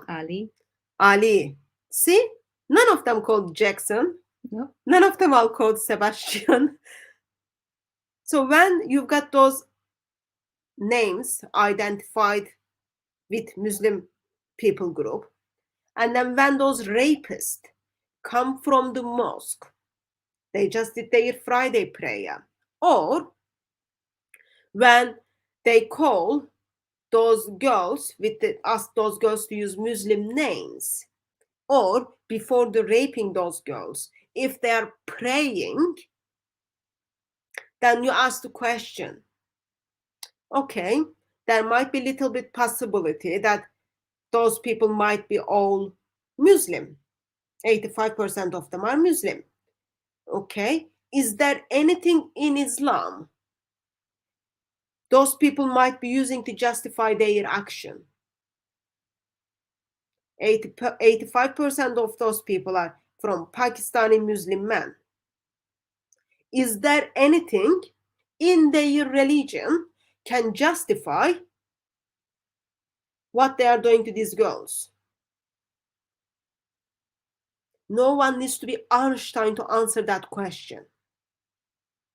Ali. See, none of them called Jackson. No. None of them are called Sebastian. So when you've got those names identified with Muslim people group, and then when those rapists come from the mosque, they just did their Friday prayer, or when they call those girls ask those girls to use Muslim names, or before the raping those girls, if they are praying, then you ask the question, okay, there might be a little bit possibility that those people might be all Muslim. 85% of them are Muslim. Okay, is there anything in Islam those people might be using to justify their action? 85% of those people are from Pakistani Muslim men. Is there anything in their religion can justify what they are doing to these girls. No one needs to be Einstein to answer that question.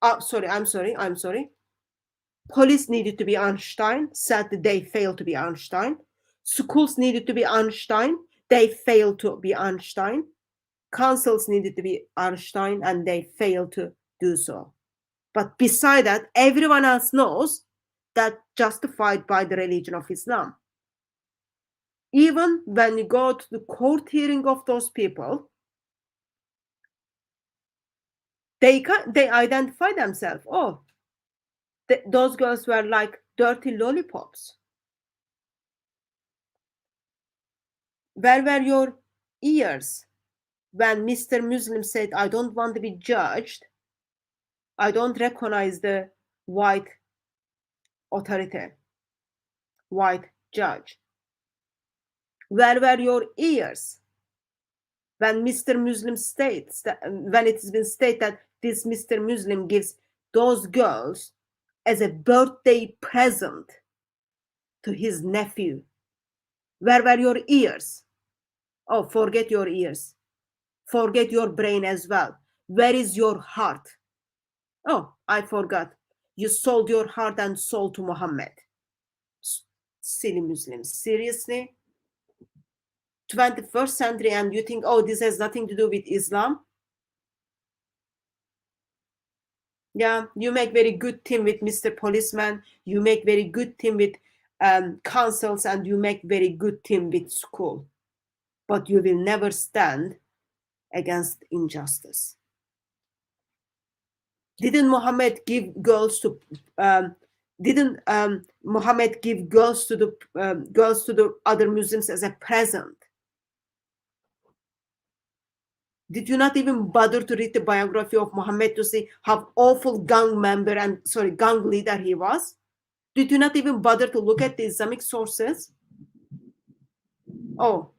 I'm sorry. Police needed to be Einstein. Sadly, they failed to be Einstein. Schools needed to be Einstein. They failed to be Einstein. Councils needed to be Einstein, and they failed to do so. But beside that, everyone else knows that justified by the religion of Islam. Even when you go to the court hearing of those people, they identify themselves. Oh, those girls were like dirty lollipops. Where were your ears when Mr. Muslim said, I don't want to be judged? I don't recognize the white authority, white judge. Where were your ears when Mr. Muslim states that, when it has been stated that this Mr. Muslim gives those girls as a birthday present to his nephew? Where were your ears? Oh, forget your ears. Forget your brain as well. Where is your heart? Oh, I forgot. You sold your heart and soul to Muhammad. Silly Muslims. Seriously? 21st century, and you think, oh, this has nothing to do with Islam? Yeah, you make very good team with Mr. Policeman. You make very good team with councils, and you make very good team with school. But you will never stand against injustice. Didn't Muhammad give girls to Muhammad give girls to the other Muslims as a present? Did you not even bother to read the biography of Muhammad to see how awful gang leader he was? Did you not even bother to look at the Islamic sources? Oh,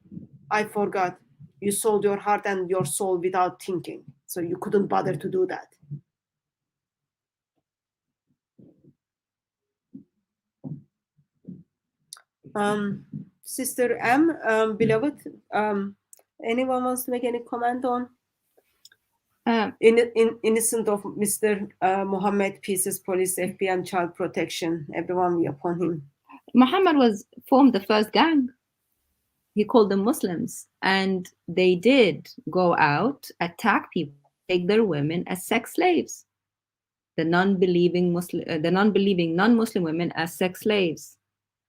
I forgot. You sold your heart and your soul without thinking, so you couldn't bother to do that. Sister M, beloved, anyone wants to make any comment on innocent of Mr. Muhammad, Pieces, Police, FBI, and Child Protection? Everyone be upon him. Muhammad formed the first gang. He called them Muslims, and they did go out, attack people, take their women as sex slaves. The non-believing non-Muslim women as sex slaves.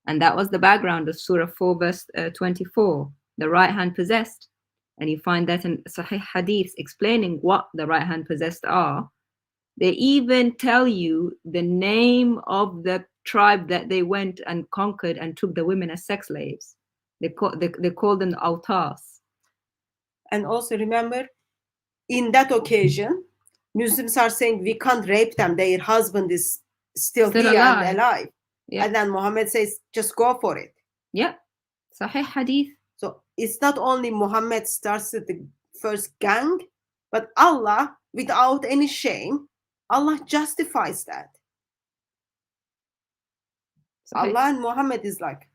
And that was the background of Surah 4, verse 24, the right hand possessed. And you find that in Sahih Hadith explaining what the right hand possessed are. They even tell you the name of the tribe that they went and conquered and took the women as sex slaves. They called them autas. And also remember, in that occasion, Muslims are saying we can't rape them. Their husband is still here alive. And alive. Yeah. And then Muhammad says, just go for it. Yeah, Sahih Hadith. So it's not only Muhammad starts the first gang, but Allah, without any shame, Allah justifies that. Sahih. Allah and Muhammad is like,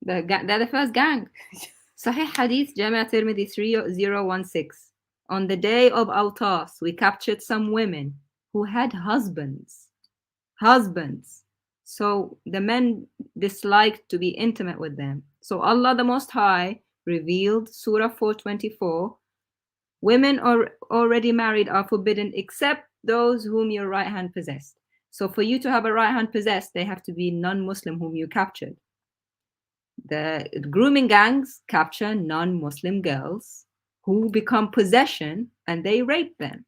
they're the first gang. Sahih Hadith, Jami' Tirmidhi 3016. On the day of Autas, we captured some women who had husbands. So the men disliked to be intimate with them. So Allah the Most High revealed Surah 424. Women already married are forbidden except those whom your right hand possessed. So for you to have a right hand possessed, they have to be non-Muslim whom you captured. The grooming gangs capture non-Muslim girls who become possession, and they rape them.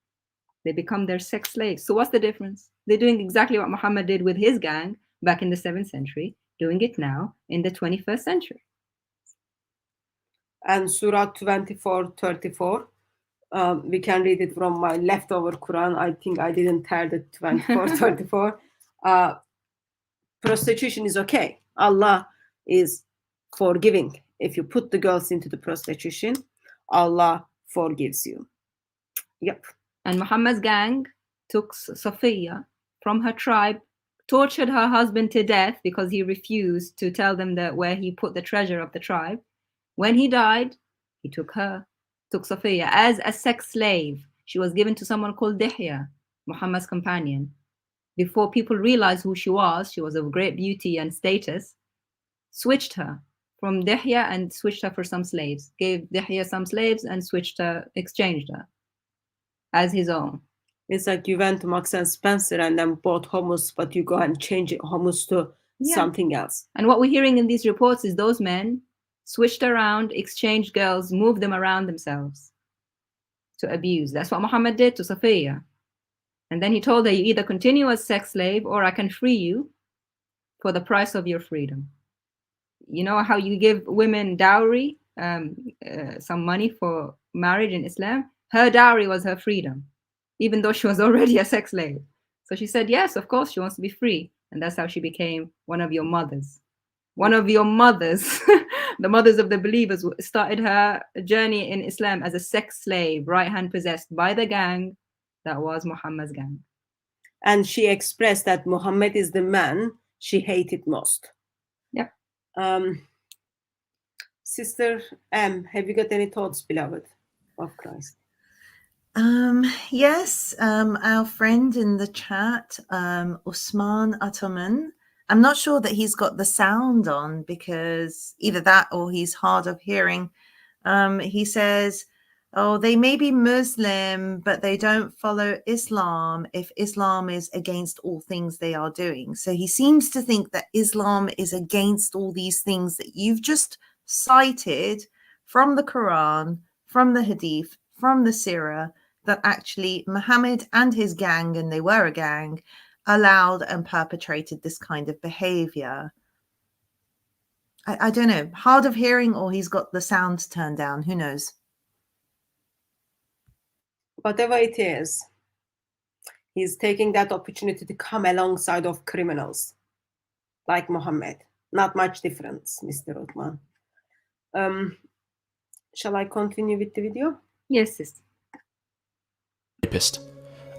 They become their sex slaves. So what's the difference? They're doing exactly what Muhammad did with his gang back in the 7th century, doing it now in the 21st century. And Surah 24:34. We can read it from my leftover Quran. I think I didn't tear the 24:34. Prostitution is okay. Allah is forgiving. If you put the girls into the prostitution, Allah forgives you. Yep. And Muhammad's gang took Safiya from her tribe tortured her husband to death because he refused to tell them that where he put the treasure of the tribe. When he died, he took Safiya as a sex slave. She was given to someone called Dihya, Muhammad's companion. Before people realized who she was of great beauty and status, switched her from Dihya and switched her for some slaves. Gave Dihya some slaves and exchanged her as his own. It's like you went to Marks and Spencer and then bought hummus, but you go and change hummus to something else. And what we're hearing in these reports is those men switched around, exchanged girls, moved them around themselves to abuse. That's what Muhammad did to Safiya. And then he told her, you either continue as sex slave or I can free you for the price of your freedom. You know how you give women dowry, some money for marriage in Islam? Her dowry was her freedom, even though she was already a sex slave. So she said, yes, of course, she wants to be free. And that's how she became one of your mothers. One of your mothers, the mothers of the believers, started her journey in Islam as a sex slave, right hand possessed by the gang that was Muhammad's gang. And she expressed that Muhammad is the man she hated most. Yep. Sister M, have you got any thoughts, beloved of Christ? Yes, our friend in the chat, Usman Ataman, I'm not sure that he's got the sound on because either that or he's hard of hearing. He says, oh, they may be Muslim, but they don't follow Islam if Islam is against all things they are doing. So he seems to think that Islam is against all these things that you've just cited from the Quran, from the Hadith, from the Sirah, that actually Muhammad and his gang, and they were a gang, allowed and perpetrated this kind of behavior. I don't know, hard of hearing or he's got the sound turned down, who knows? Whatever it is, he's taking that opportunity to come alongside of criminals like Muhammad. Not much difference, Mr. Uthman. Shall I continue with the video? Yes, sister. Rapist.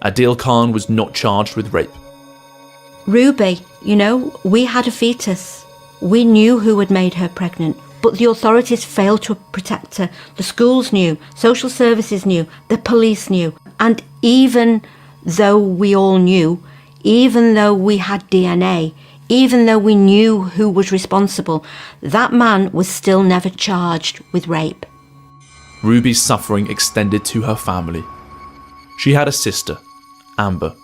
Adil Khan was not charged with rape. Ruby, you know, we had a fetus. We knew who had made her pregnant, but the authorities failed to protect her. The schools knew, social services knew, the police knew. And even though we all knew, even though we had DNA, even though we knew who was responsible, that man was still never charged with rape. Ruby's suffering extended to her family. She had a sister, Amber,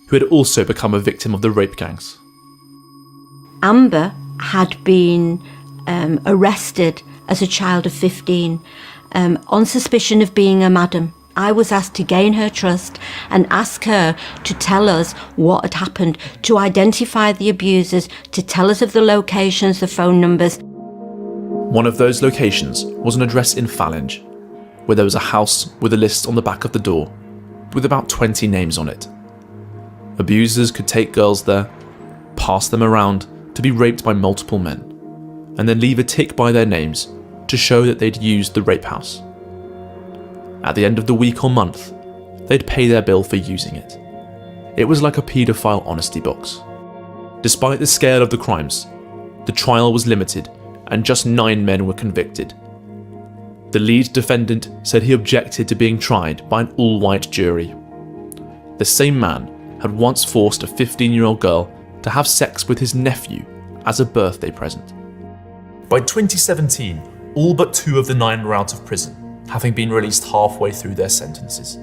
who had also become a victim of the rape gangs. Amber had been arrested as a child of 15 on suspicion of being a madam. I was asked to gain her trust and ask her to tell us what had happened, to identify the abusers, to tell us of the locations, the phone numbers. One of those locations was an address in Phalange, where there was a house with a list on the back of the door, with about 20 names on it. Abusers could take girls there, pass them around to be raped by multiple men, and then leave a tick by their names to show that they'd used the rape house. At the end of the week or month, they'd pay their bill for using it. It was like a paedophile honesty box. Despite the scale of the crimes, the trial was limited and just 9 men were convicted. The lead defendant said he objected to being tried by an all-white jury. The same man had once forced a 15-year-old girl to have sex with his nephew as a birthday present. By 2017, all but 2 of the 9 were out of prison, having been released halfway through their sentences.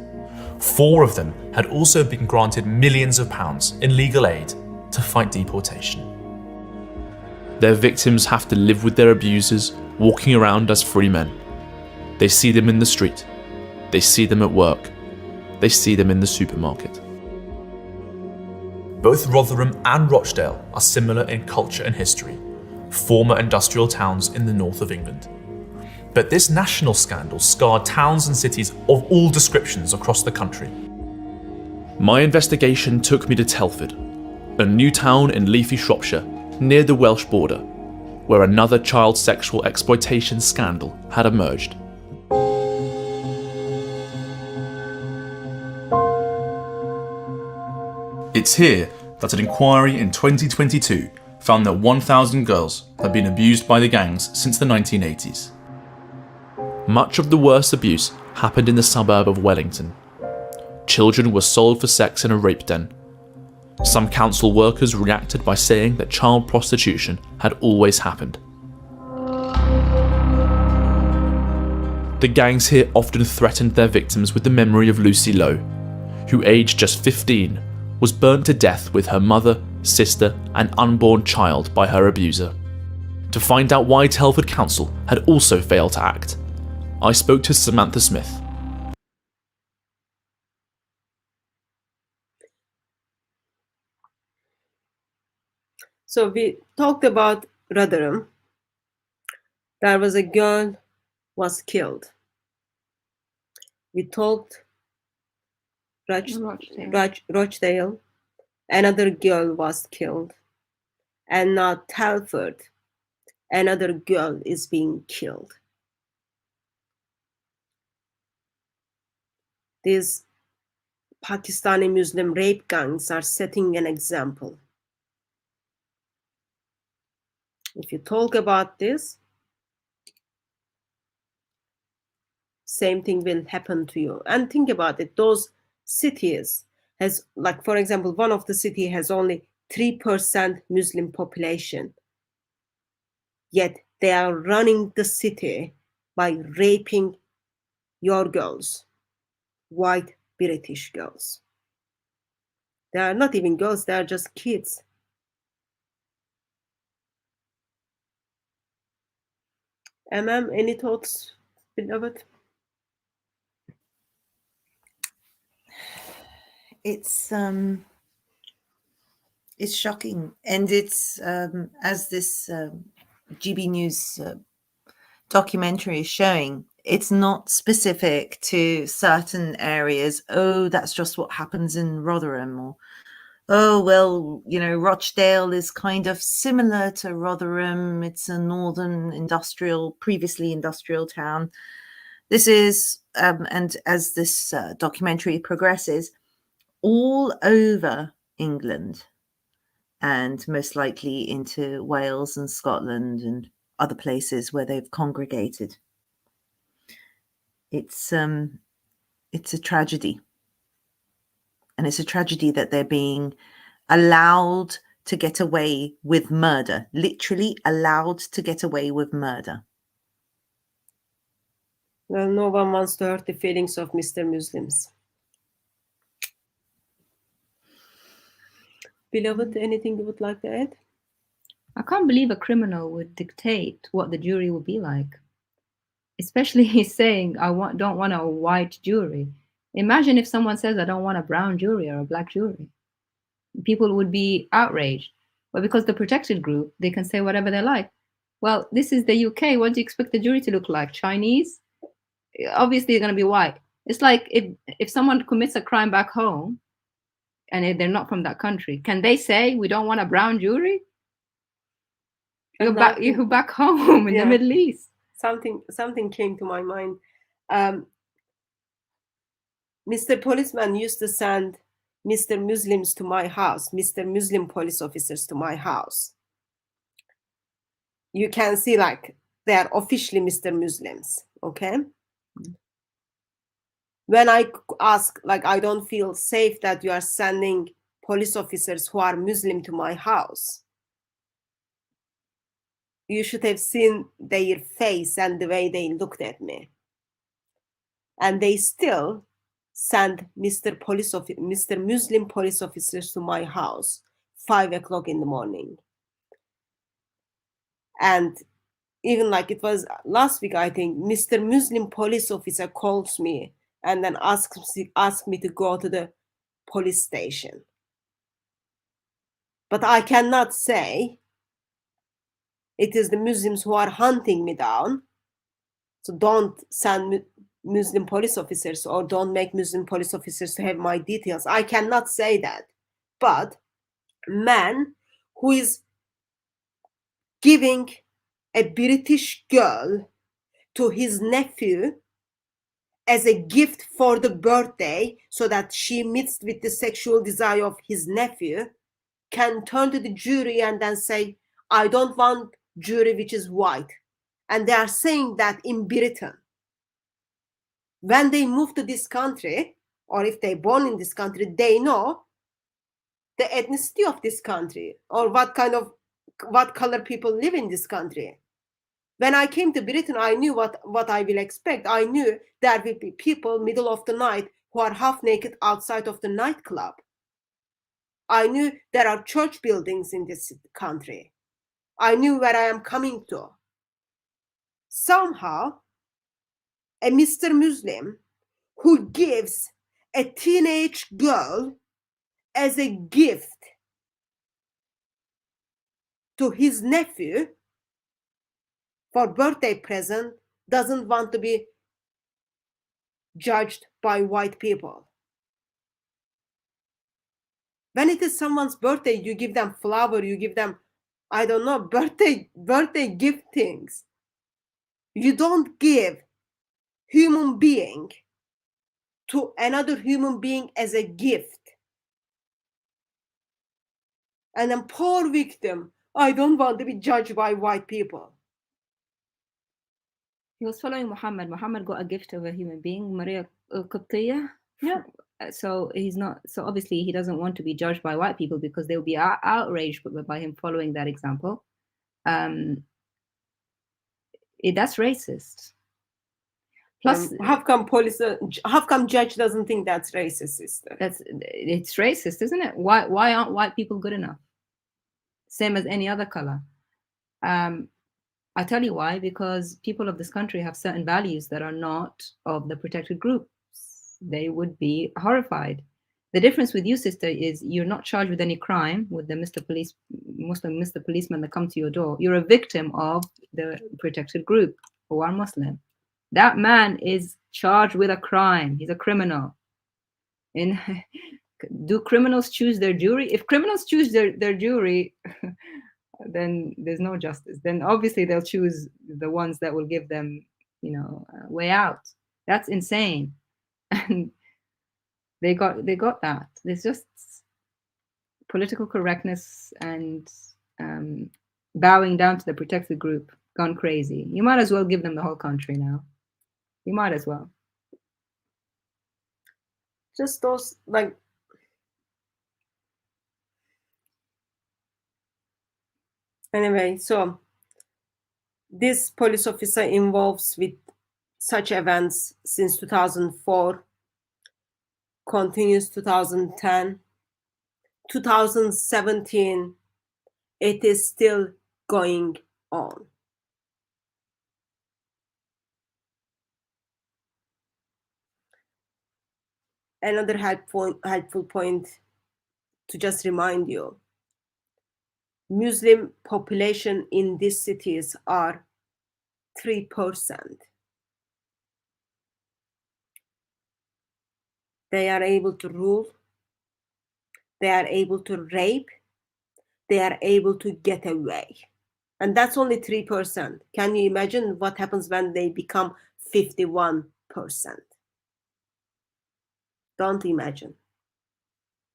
4 of them had also been granted millions of pounds in legal aid to fight deportation. Their victims have to live with their abusers, walking around as free men. They see them in the street. They see them at work. They see them in the supermarket. Both Rotherham and Rochdale are similar in culture and history, former industrial towns in the north of England. But this national scandal scarred towns and cities of all descriptions across the country. My investigation took me to Telford, a new town in leafy Shropshire near the Welsh border, where another child sexual exploitation scandal had emerged. It's here that an inquiry in 2022 found that 1,000 girls had been abused by the gangs since the 1980s. Much of the worst abuse happened in the suburb of Wellington. Children were sold for sex in a rape den. Some council workers reacted by saying that child prostitution had always happened. The gangs here often threatened their victims with the memory of Lucy Lowe, who, aged just 15, was burnt to death with her mother, sister, and unborn child by her abuser. To find out why Telford Council had also failed to act, I spoke to Samantha Smith. So we talked about Rotherham. There was a girl was killed. We talked Rochdale. Another girl was killed. And now Telford, another girl is being killed. These Pakistani Muslim rape gangs are setting an example. If you talk about this, same thing will happen to you. And think about it, those cities has, like for example, one of the city has only 3% Muslim population, yet they are running the city by raping your girls, white British girls. They are not even girls, they are just kids. Any thoughts, beloved? It's shocking, and it's as this GB News documentary is showing, it's not specific to certain areas. Oh, that's just what happens in Rotherham, or oh, well, you know, Rochdale is kind of similar to Rotherham. It's a northern previously industrial town. This is, and as this documentary progresses, all over England, and most likely into Wales and Scotland and other places where they've congregated. It's a tragedy. And it's a tragedy that they're being allowed to get away with murder, literally allowed to get away with murder. Well, no one wants to hurt the feelings of Mr. Muslims. Beloved, anything you would like to add? I can't believe a criminal would dictate what the jury would be like. Especially he's saying, don't want a white jury. Imagine if someone says, I don't want a brown jury or a black jury. People would be outraged. But because the protected group, they can say whatever they like. Well, this is the UK. What do you expect the jury to look like? Chinese? Obviously, they're going to be white. It's like if someone commits a crime back home and they're not from that country, can they say, we don't want a brown jury? You're back home in the Middle East. Something came to my mind. Mr. Policeman used to send Mr. Muslims to my house, Mr. Muslim police officers to my house. You can see like they are officially Mr. Muslims, okay? When I ask, like, I don't feel safe that you are sending police officers who are Muslim to my house. You should have seen their face and the way they looked at me. And they still send Mr. Muslim police officers to my house, 5 o'clock in the morning. And even like it was last week, I think, Mr. Muslim police officer calls me and then asks me to go to the police station. But I cannot say it is the Muslims who are hunting me down. So don't send Muslim police officers or don't make Muslim police officers to have my details. I cannot say that. But a man who is giving a British girl to his nephew as a gift for the birthday so that she meets with the sexual desire of his nephew, can turn to the jury and then say, I don't want jury which is white. And they are saying that in Britain. When they move to this country, or if they're born in this country, they know the ethnicity of this country, or what color people live in this country. When I came to Britain, I knew what I will expect. I knew there will be people middle of the night who are half naked outside of the nightclub. I knew there are church buildings in this country. I knew where I am coming to. Somehow, a Mr. Muslim who gives a teenage girl as a gift to his nephew for birthday present doesn't want to be judged by white people. When it is someone's birthday, you give them flower, you give them, I don't know, birthday gift things. You don't give human being to another human being as a gift. And then poor victim, I don't want to be judged by white people. He was following Muhammad. Muhammad got a gift of a human being, Maria Qibtiyya. Yeah. So he's not. So obviously he doesn't want to be judged by white people because they'll be outraged by him following that example. That's racist. Plus, how come judge doesn't think that's racist, sister? It's racist, isn't it? Why aren't white people good enough? Same as any other color. I tell you why, because people of this country have certain values that are not of the protected groups. They would be horrified. The difference with you, sister, is you're not charged with any crime with the Mr. Policeman that come to your door. You're a victim of the protected group who are Muslim. That man is charged with a crime. He's a criminal. And do criminals choose their jury? If criminals choose their jury, then there's no justice. Then obviously they'll choose the ones that will give them, a way out. That's insane. And they got that. There's just political correctness and bowing down to the protected group gone crazy. You might as well give them the whole country now. You might as well. Just those, Anyway, so this police officer involves with such events since 2004, continues 2010, 2017, it is still going on. Another helpful point to just remind you, Muslim population in these cities are 3%. They are able to rule, they are able to rape, they are able to get away. And that's only 3%. Can you imagine what happens when they become 51%? Don't imagine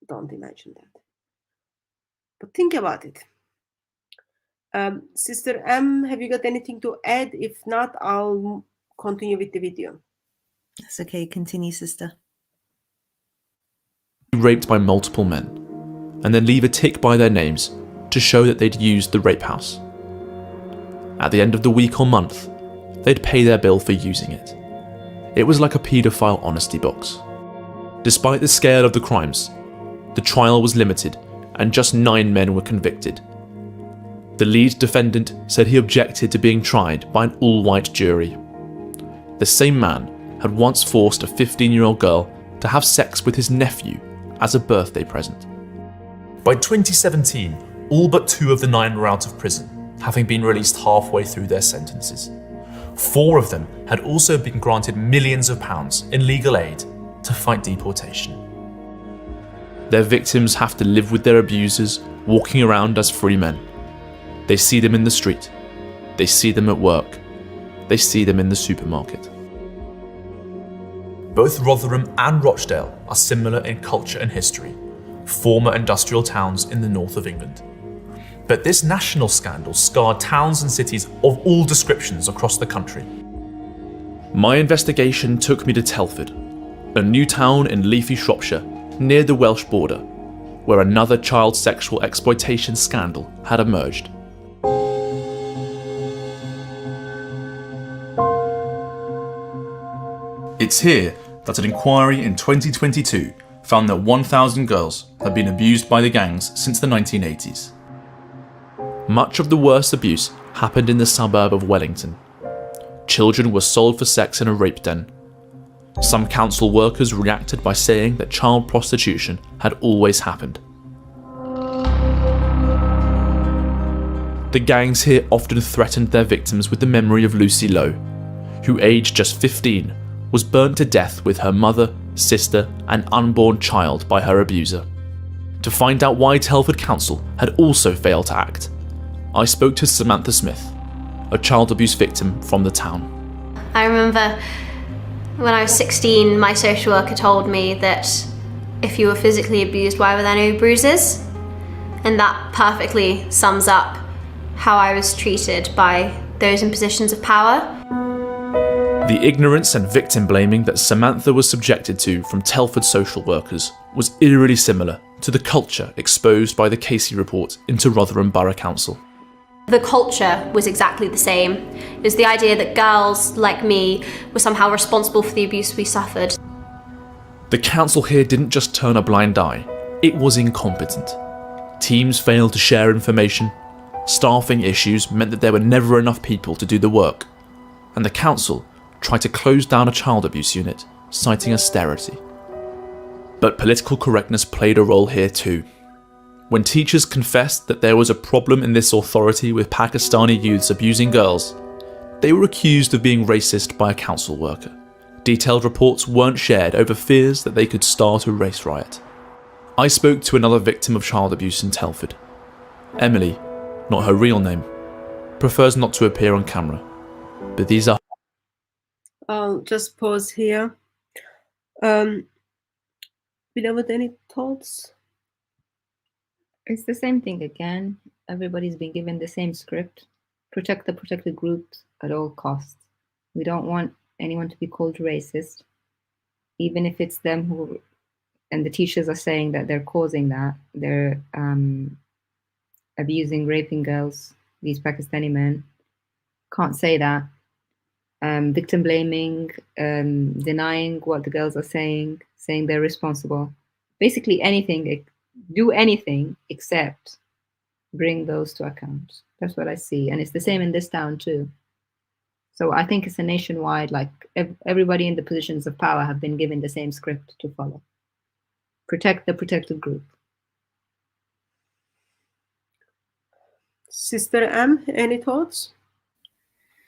that. But think about it. Sister M, have you got anything to add? If not, I'll continue with the video. That's okay. Continue, sister. Raped by multiple men, and then leave a tick by their names to show that they'd used the rape house. At the end of the week or month, they'd pay their bill for using it. It was like a paedophile honesty box. Despite the scale of the crimes, the trial was limited and just 9 men were convicted. The lead defendant said he objected to being tried by an all-white jury. The same man had once forced a 15-year-old girl to have sex with his nephew as a birthday present. By 2017, all but 2 of the 9 were out of prison, having been released halfway through their sentences. 4 of them had also been granted millions of pounds in legal aid to fight deportation. Their victims have to live with their abusers, walking around as free men. They see them in the street, they see them at work, they see them in the supermarket. Both Rotherham and Rochdale are similar in culture and history, former industrial towns in the north of England. But this national scandal scarred towns and cities of all descriptions across the country. My investigation took me to Telford, a new town in leafy Shropshire near the Welsh border, where another child sexual exploitation scandal had emerged. It's here that an inquiry in 2022 found that 1,000 girls had been abused by the gangs since the 1980s. Much of the worst abuse happened in the suburb of Wellington. Children were sold for sex in a rape den. Some council workers reacted by saying that child prostitution had always happened. The gangs here often threatened their victims with the memory of Lucy Lowe, who, aged just 15, was burnt to death with her mother, sister, and unborn child by her abuser. To find out why Telford Council had also failed to act, I spoke to Samantha Smith, a child abuse victim from the town. I remember when I was 16, my social worker told me that if you were physically abused, why were there no bruises? And that perfectly sums up how I was treated by those in positions of power. The ignorance and victim blaming that Samantha was subjected to from Telford social workers was eerily similar to the culture exposed by the Casey report into Rotherham Borough Council. The culture was exactly the same. It was the idea that girls like me were somehow responsible for the abuse we suffered. The council here didn't just turn a blind eye, it was incompetent. Teams failed to share information, staffing issues meant that there were never enough people to do the work, and the council tried to close down a child abuse unit, citing austerity. But political correctness played a role here too. When teachers confessed that there was a problem in this authority with Pakistani youths abusing girls, they were accused of being racist by a council worker. Detailed reports weren't shared over fears that they could start a race riot. I spoke to another victim of child abuse in Telford. Emily, not her real name, prefers not to appear on camera, but these are... I'll just pause here. Beloved, any thoughts? It's the same thing again. Everybody's been given the same script. Protect the protected groups at all costs. We don't want anyone to be called racist, even if it's them who, and the teachers are saying that they're causing that. They're abusing, raping girls, these Pakistani men. Can't say that. Victim blaming, denying what the girls are saying they're responsible. Basically anything, do anything except bring those to account. That's what I see. And it's the same in this town too. So I think it's a nationwide, like everybody in the positions of power have been given the same script to follow. Protect the protected group. Sister M, any thoughts?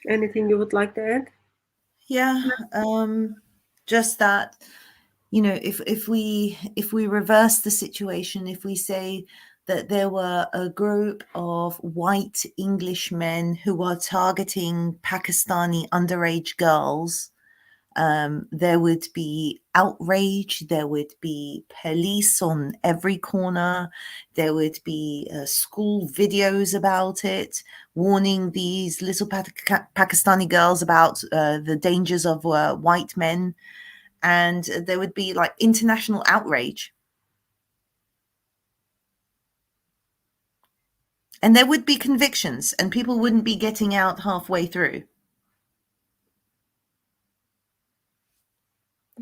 Anything you would like to add? Yeah, just that, you know, if we reverse the situation, if we say that there were a group of white English men who are targeting Pakistani underage girls, there would be outrage, there would be police on every corner, there would be school videos about it, warning these little Pakistani girls about the dangers of white men, and there would be like international outrage. And there would be convictions, and people wouldn't be getting out halfway through.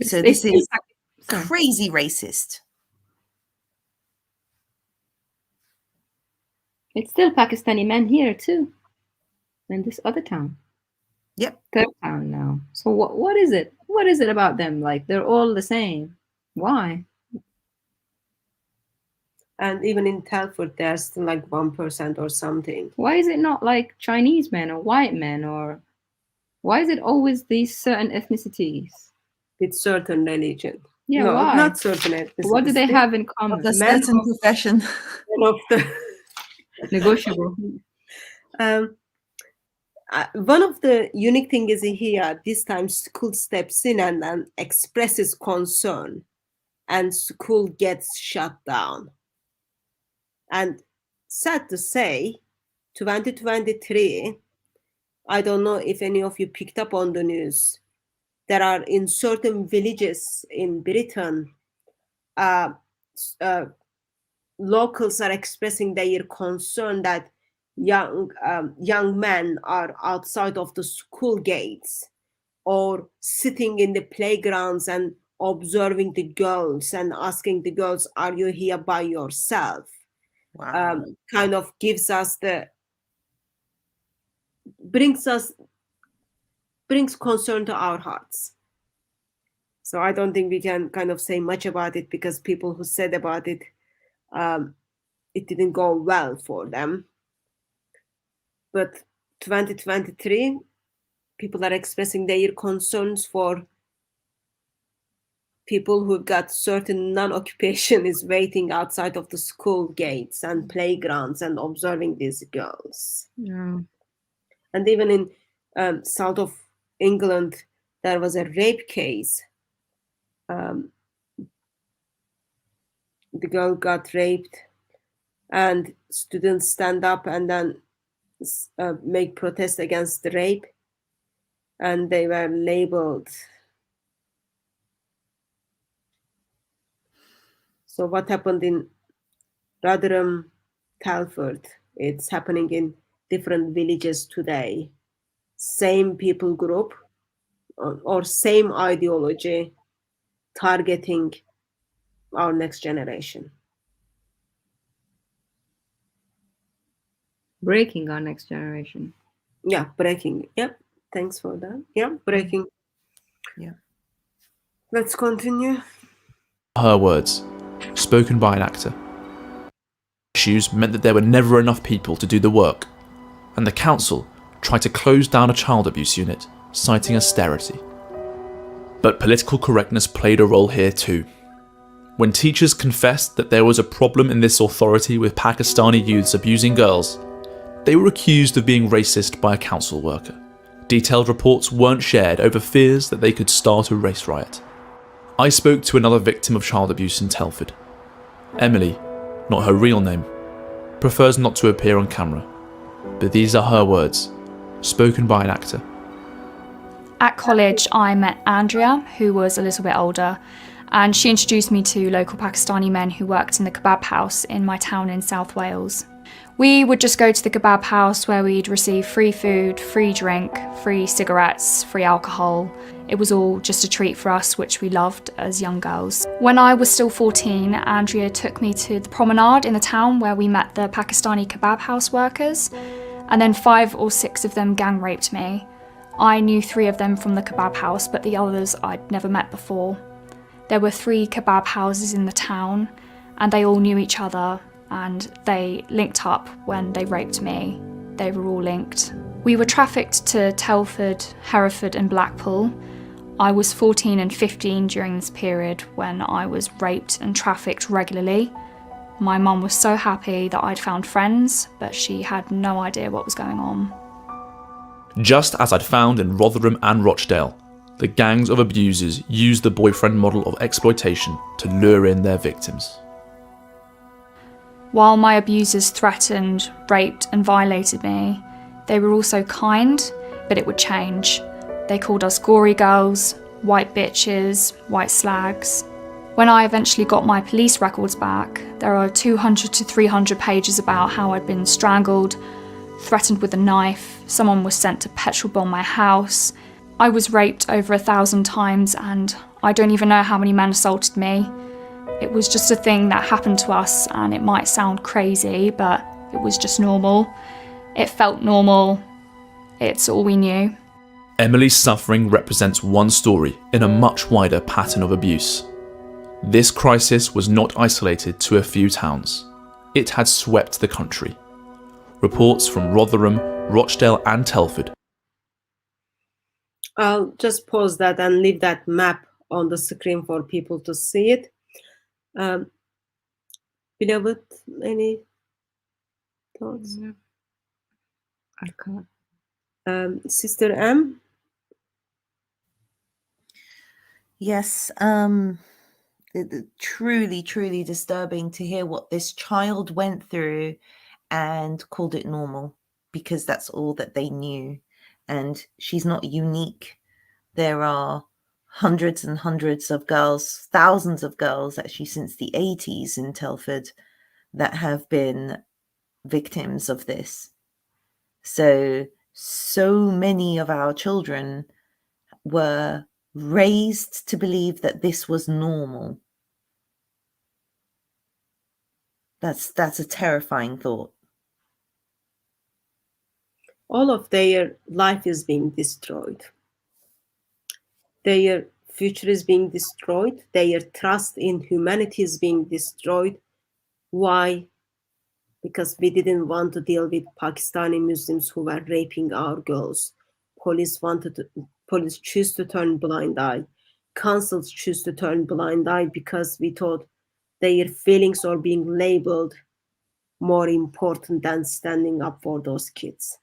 So this is crazy racist. It's still Pakistani men here too, in this other town. Yep. Third town now. So what is it? What is it about them? Like they're all the same. Why? And even in Telford, there's still like 1% or something. Why is it not like Chinese men or white men, or why is it always these certain ethnicities? With certain religion. Yeah, no, why? Not certain ethnicities. What do they have in common? A certain profession. One of the negotiable. One of the unique things is here, this time school steps in and expresses concern and school gets shut down. And sad to say, 2023, I don't know if any of you picked up on the news. There are in certain villages in Britain, locals are expressing their concern that young men are outside of the school gates or sitting in the playgrounds and observing the girls and asking the girls, "Are you here by yourself?" Wow. Kind of gives us brings concern to our hearts. So I don't think we can kind of say much about it, because people who said about it, it didn't go well for them. But 2023, people are expressing their concerns for people who've got certain non-occupation is waiting outside of the school gates and playgrounds and observing these girls. Yeah. And even in south of England, there was a rape case. The girl got raped, and students stand up and then make protest against the rape, and they were labeled. So what happened in Rotherham, Telford, it's happening in different villages today. Same people group or same ideology targeting our next generation. Breaking our next generation. Yeah, breaking. Yep. Thanks for that. Yeah, breaking. Yeah. Let's continue. Her words, spoken by an actor. Issues meant that there were never enough people to do the work, and the council tried to close down a child abuse unit, citing austerity. But political correctness played a role here too. When teachers confessed that there was a problem in this authority with Pakistani youths abusing girls, they were accused of being racist by a council worker. Detailed reports weren't shared over fears that they could start a race riot. I spoke to another victim of child abuse in Telford. Emily, not her real name, prefers not to appear on camera, but these are her words, spoken by an actor. At college, I met Andrea, who was a little bit older, and she introduced me to local Pakistani men who worked in the kebab house in my town in South Wales. We would just go to the kebab house where we'd receive free food, free drink, free cigarettes, free alcohol. It was all just a treat for us, which we loved as young girls. When I was still 14, Andrea took me to the promenade in the town where we met the Pakistani kebab house workers, and then 5 or 6 of them gang raped me. I knew 3 of them from the kebab house, but the others I'd never met before. There were 3 kebab houses in the town, and they all knew each other, and they linked up when they raped me. They were all linked. We were trafficked to Telford, Hereford and Blackpool. I was 14 and 15 during this period when I was raped and trafficked regularly. My mum was so happy that I'd found friends, but she had no idea what was going on. Just as I'd found in Rotherham and Rochdale, the gangs of abusers used the boyfriend model of exploitation to lure in their victims. While my abusers threatened, raped and violated me, they were also kind, but it would change. They called us gory girls, white bitches, white slags. When I eventually got my police records back, there are 200 to 300 pages about how I'd been strangled, threatened with a knife, someone was sent to petrol bomb my house. I was raped over 1,000 times, and I don't even know how many men assaulted me. It was just a thing that happened to us, and it might sound crazy, but it was just normal. It felt normal. It's all we knew. Emily's suffering represents one story in a much wider pattern of abuse. This crisis was not isolated to a few towns. It had swept the country. Reports from Rotherham, Rochdale and Telford. I'll just pause that and leave that map on the screen for people to see it. Beloved, any thoughts? Yeah. I can't. Sister M? Yes, Truly, truly disturbing to hear what this child went through and called it normal because that's all that they knew. And she's not unique. There are hundreds and hundreds of girls, thousands of girls actually since the 80s in Telford that have been victims of this. So many of our children were raised to believe that this was normal. That's a terrifying thought. All of their life is being destroyed. Their future is being destroyed. Their trust in humanity is being destroyed. Why? Because we didn't want to deal with Pakistani Muslims who were raping our girls. Police choose to turn blind eye. Councils choose to turn blind eye because we thought their feelings are being labeled more important than standing up for those kids.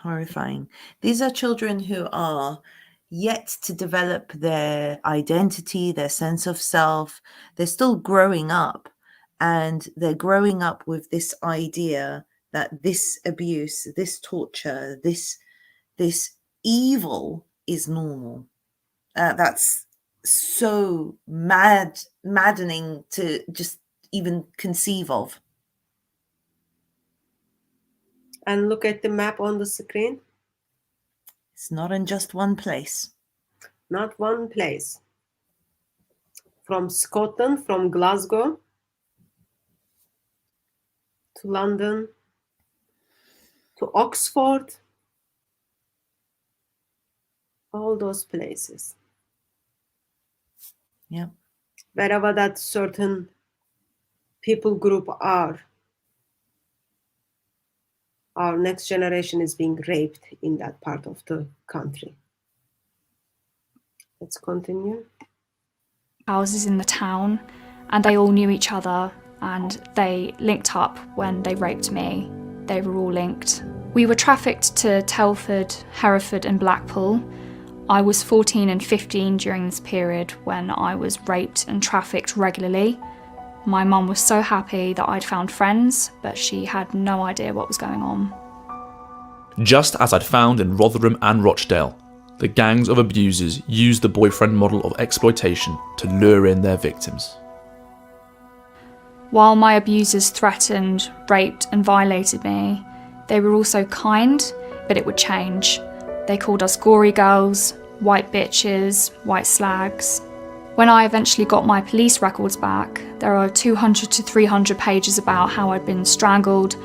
Horrifying. These are children who are yet to develop their identity, their sense of self. They're still growing up, and they're growing up with this idea that this abuse, this torture, this evil is normal. That's so maddening to just even conceive of. And look at the map on the screen. It's not in just one place. Not one place. From Scotland, from Glasgow to London to Oxford, all those places. Yeah. Wherever that certain people group are, our next generation is being raped in that part of the country. Let's continue. Houses in the town, and they all knew each other, and they linked up when they raped me. They were all linked. We were trafficked to Telford, Hereford and Blackpool. I was 14 and 15 during this period when I was raped and trafficked regularly. My mum was so happy that I'd found friends, but she had no idea what was going on. Just as I'd found in Rotherham and Rochdale, the gangs of abusers used the boyfriend model of exploitation to lure in their victims. While my abusers threatened, raped and violated me, they were also kind, but it would change. They called us gory girls, white bitches, white slags. When I eventually got my police records back, there are 200 to 300 pages about how I'd been strangled,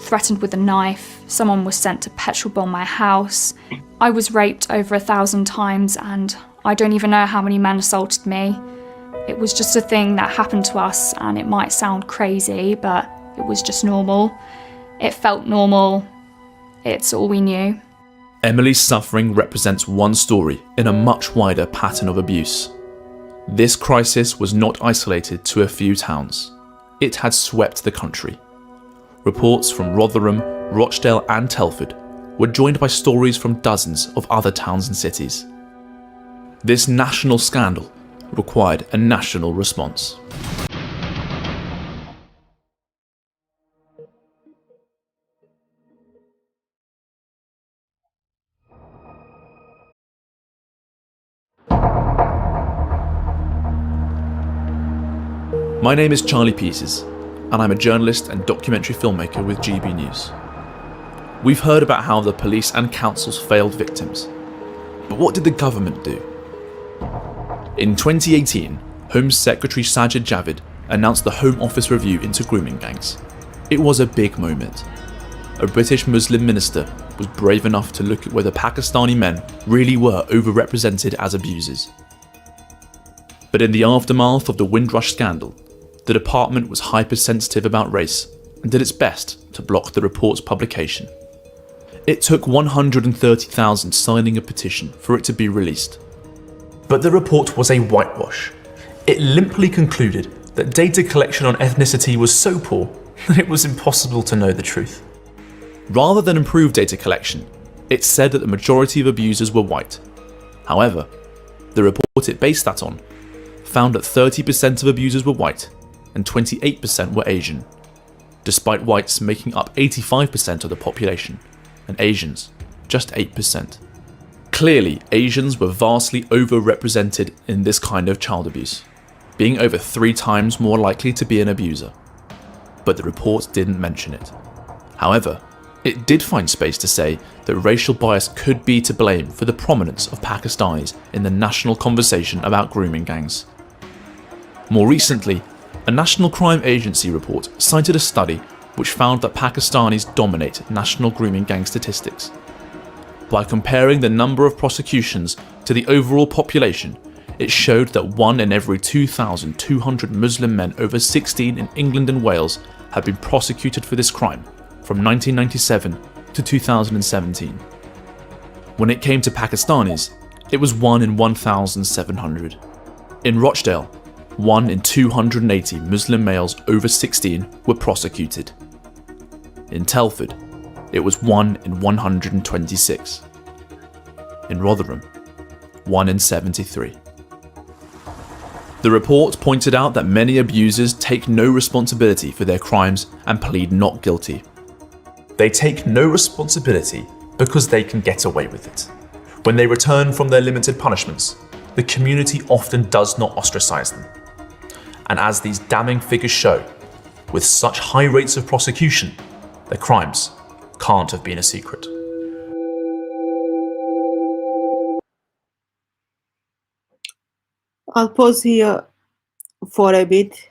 threatened with a knife, someone was sent to petrol bomb my house. I was raped over 1,000 times and I don't even know how many men assaulted me. It was just a thing that happened to us, and it might sound crazy, but it was just normal. It felt normal. It's all we knew. Emily's suffering represents one story in a much wider pattern of abuse. This crisis was not isolated to a few towns. It had swept the country. Reports from Rotherham, Rochdale and Telford were joined by stories from dozens of other towns and cities. This national scandal required a national response. My name is Charlie Pieces, and I'm a journalist and documentary filmmaker with GBNews. We've heard about how the police and councils failed victims, but what did the government do? In 2018, Home Secretary Sajid Javid announced the Home Office review into grooming gangs. It was a big moment. A British Muslim minister was brave enough to look at whether Pakistani men really were overrepresented as abusers. But in the aftermath of the Windrush scandal, the department was hypersensitive about race and did its best to block the report's publication. It took 130,000 signing a petition for it to be released. But the report was a whitewash. It limply concluded that data collection on ethnicity was so poor that it was impossible to know the truth. Rather than improve data collection, it said that the majority of abusers were white. However, The report it based that on found that 30% of abusers were white and 28% were Asian, despite whites making up 85% of the population and Asians just 8%. Clearly, Asians were vastly overrepresented in this kind of child abuse, being over 3 times more likely to be an abuser. But the report didn't mention it. However, it did find space to say that racial bias could be to blame for the prominence of Pakistanis in the national conversation about grooming gangs. More recently, a National Crime Agency report cited a study which found that Pakistanis dominate national grooming gang statistics. By comparing the number of prosecutions to the overall population, it showed that 1 in every 2,200 Muslim men over 16 in England and Wales had been prosecuted for this crime from 1997 to 2017. When it came to Pakistanis, it was 1 in 1,700. In Rochdale, 1 in 280 Muslim males over 16 were prosecuted. In Telford, it was 1 in 126. In Rotherham, 1 in 73. The report pointed out that many abusers take no responsibility for their crimes and plead not guilty. They take no responsibility because they can get away with it. When they return from their limited punishments, the community often does not ostracize them. And as these damning figures show, with such high rates of prosecution, their crimes can't have been a secret. I'll pause here for a bit.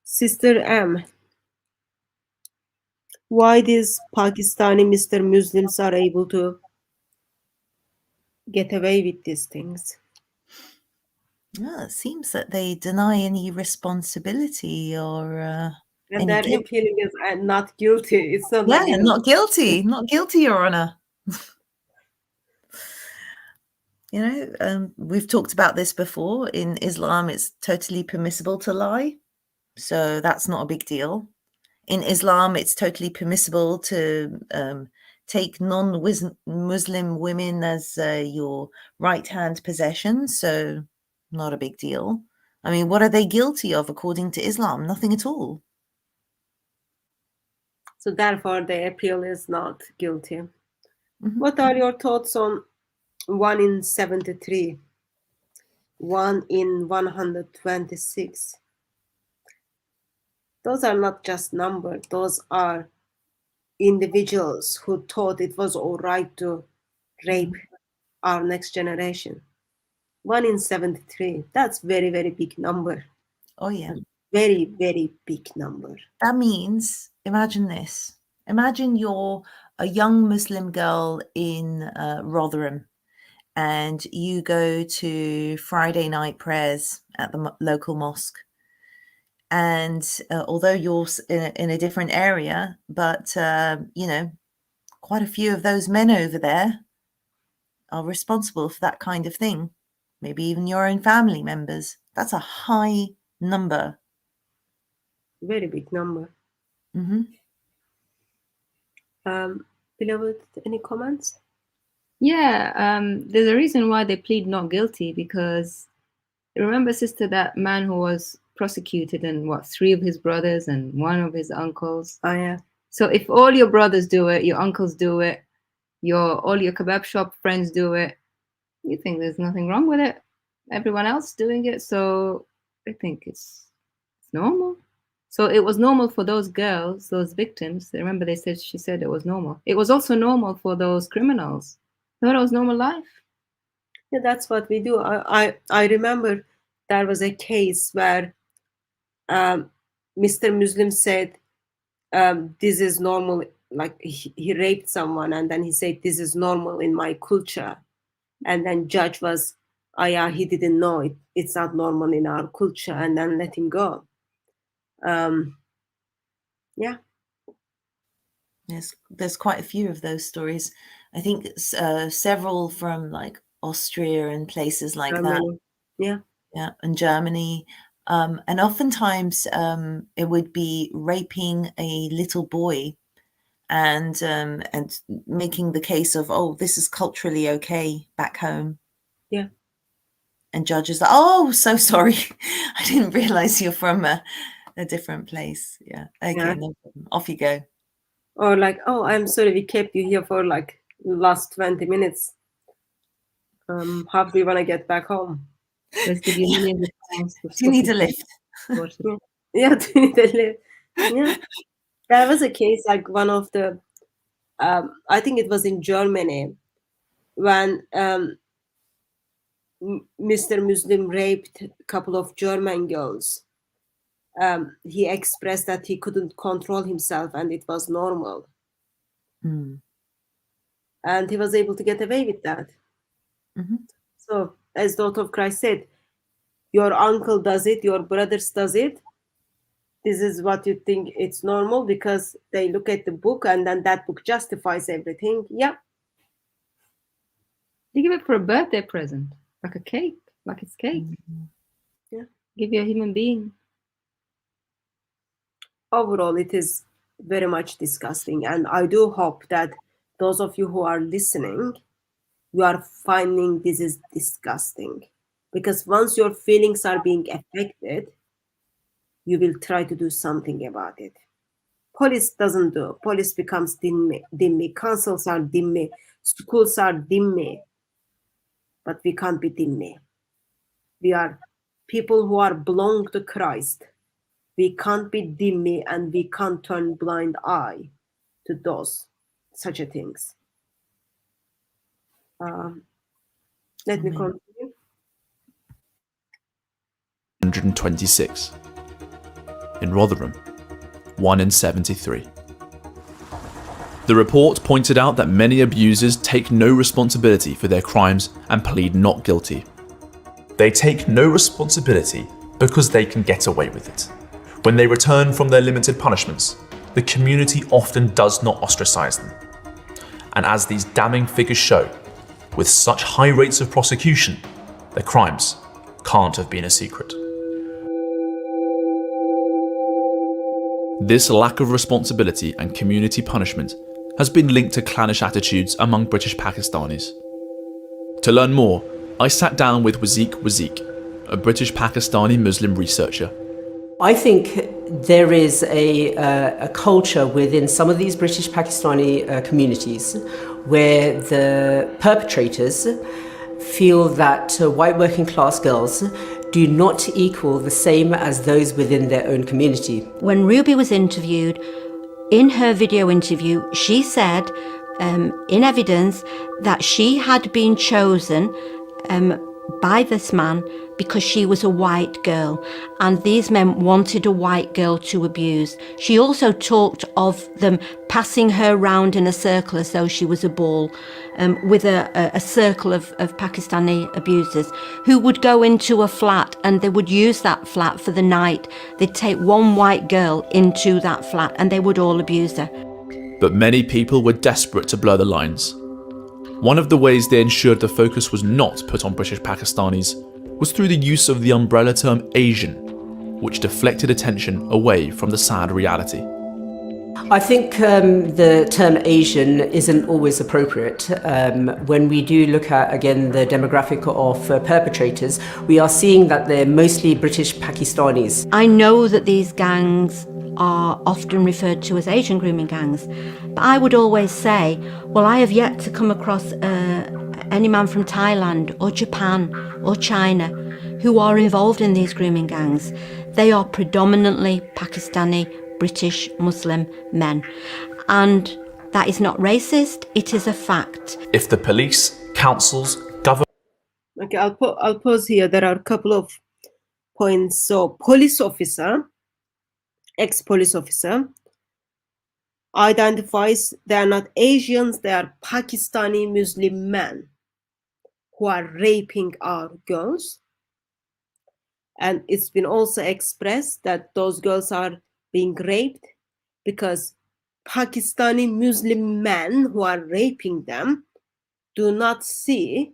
Sister M, why these Pakistani Mr. Muslims are able to get away with these things? Well, it seems that they deny any responsibility or And any their guilt. appealing is not guilty. It's not like, Yeah, not guilty, not guilty, Your Honour. We've talked about this before. In Islam, it's totally permissible to lie, so that's not a big deal. In Islam, it's totally permissible to take non-Muslim women as your right-hand possession, so not a big deal. I mean, what are they guilty of according to Islam? Nothing at all. so therefore the appeal is not guilty. Mhm. What are your thoughts on 1 in 73, 1 in 126? Those are not just numbers. Those are individuals who thought it was all right to rape our next generation. 1 in 73. That's very, very big number. Oh, yeah. Very, very big number. That means, imagine this. Imagine you're a young Muslim girl in Rotherham and you go to Friday night prayers at the local mosque. And although you're in a different area, but, quite a few of those men over there are responsible for that kind of thing. Maybe even your own family members. That's a high number. Very big number. Mm-hmm. Beloved, any comments? Yeah, there's a reason why they plead not guilty, because remember, sister, that man who was prosecuted and 3 of his brothers and 1 of his uncles. Oh yeah. So if all your brothers do it, your uncles do it, all your kebab shop friends do it, you think there's nothing wrong with it. Everyone else doing it, so I think it's normal. So it was normal for those girls, those victims. Remember, she said it was normal. It was also normal for those criminals. They thought it was normal life. Yeah, that's what we do. I remember there was a case where Mr. Muslim said this is normal. Like he raped someone, and then he said this is normal in my culture, and then judge was, oh yeah, he didn't know it. It's not normal in our culture, and then let him go. Yeah. Yes, there's quite a few of those stories. I think several from like Austria and places like that. Yeah. Yeah, and Germany. And oftentimes it would be raping a little boy and making the case of, oh, this is culturally okay back home. Yeah. And judges are, oh, so sorry. I didn't realize you're from a different place. Yeah. Okay, Yeah. no problem. Off you go. Or like, oh, I'm sorry, we kept you here for like last 20 minutes. How do you want to get back home? Let's give you millions of pounds. Do you need a lift? Yeah, do you need a lift? Yeah. There was a case like one of the, I think it was in Germany, when Mr. Muslim raped a couple of German girls. He expressed that he couldn't control himself and it was normal. Mm. And he was able to get away with that. Mm-hmm. So, as Daughter of Christ said, your uncle does it, your brothers does it. This is what you think it's normal because they look at the book and then that book justifies everything. Yeah. You give it for a birthday present, like a cake, like it's cake. Mm-hmm. Yeah. Give you a human being. Overall, it is very much disgusting. And I do hope that those of you who are listening, you are finding this is disgusting. Because once your feelings are being affected, you will try to do something about it. Police doesn't do. Police becomes dhimmi. Councils are dhimmi. Schools are dhimmi. But we can't be dhimmi. We are people who are belong to Christ. We can't be dhimmi and we can't turn blind eye to those such a things. Let me continue. 126. In Rotherham, 1 in 73. The report pointed out that many abusers take no responsibility for their crimes and plead not guilty. They take no responsibility because they can get away with it. When they return from their limited punishments, the community often does not ostracize them. And as these damning figures show, with such high rates of prosecution, their crimes can't have been a secret. This lack of responsibility and community punishment has been linked to clannish attitudes among British Pakistanis. To learn more, I sat down with Wazik, a British Pakistani Muslim researcher. I think there is a culture within some of these British Pakistani communities where the perpetrators feel that white working class girls do not equal the same as those within their own community. When Ruby was interviewed, in her video interview, she said in evidence that she had been chosen by this man because she was a white girl and these men wanted a white girl to abuse. She also talked of them passing her round in a circle as though she was a ball, with a circle of Pakistani abusers who would go into a flat and they would use that flat for the night. They'd take one white girl into that flat and they would all abuse her. But many people were desperate to blur the lines. One of the ways they ensured the focus was not put on British Pakistanis was through the use of the umbrella term Asian, which deflected attention away from the sad reality. I think the term Asian isn't always appropriate. When we do look at, again, the demographic of perpetrators, we are seeing that they're mostly British Pakistanis. I know that these gangs are often referred to as Asian grooming gangs, but I would always say, well, I have yet to come across any man from Thailand or Japan or China who are involved in these grooming gangs. They are predominantly Pakistani, British, Muslim men. And that is not racist, it is a fact. If the police, councils, government... Okay, I'll pause here. There are a couple of points. So, police officer, ex-police officer, identifies they are not Asians, they are Pakistani Muslim men who are raping our girls. And it's been also expressed that those girls are being raped because Pakistani Muslim men who are raping them do not see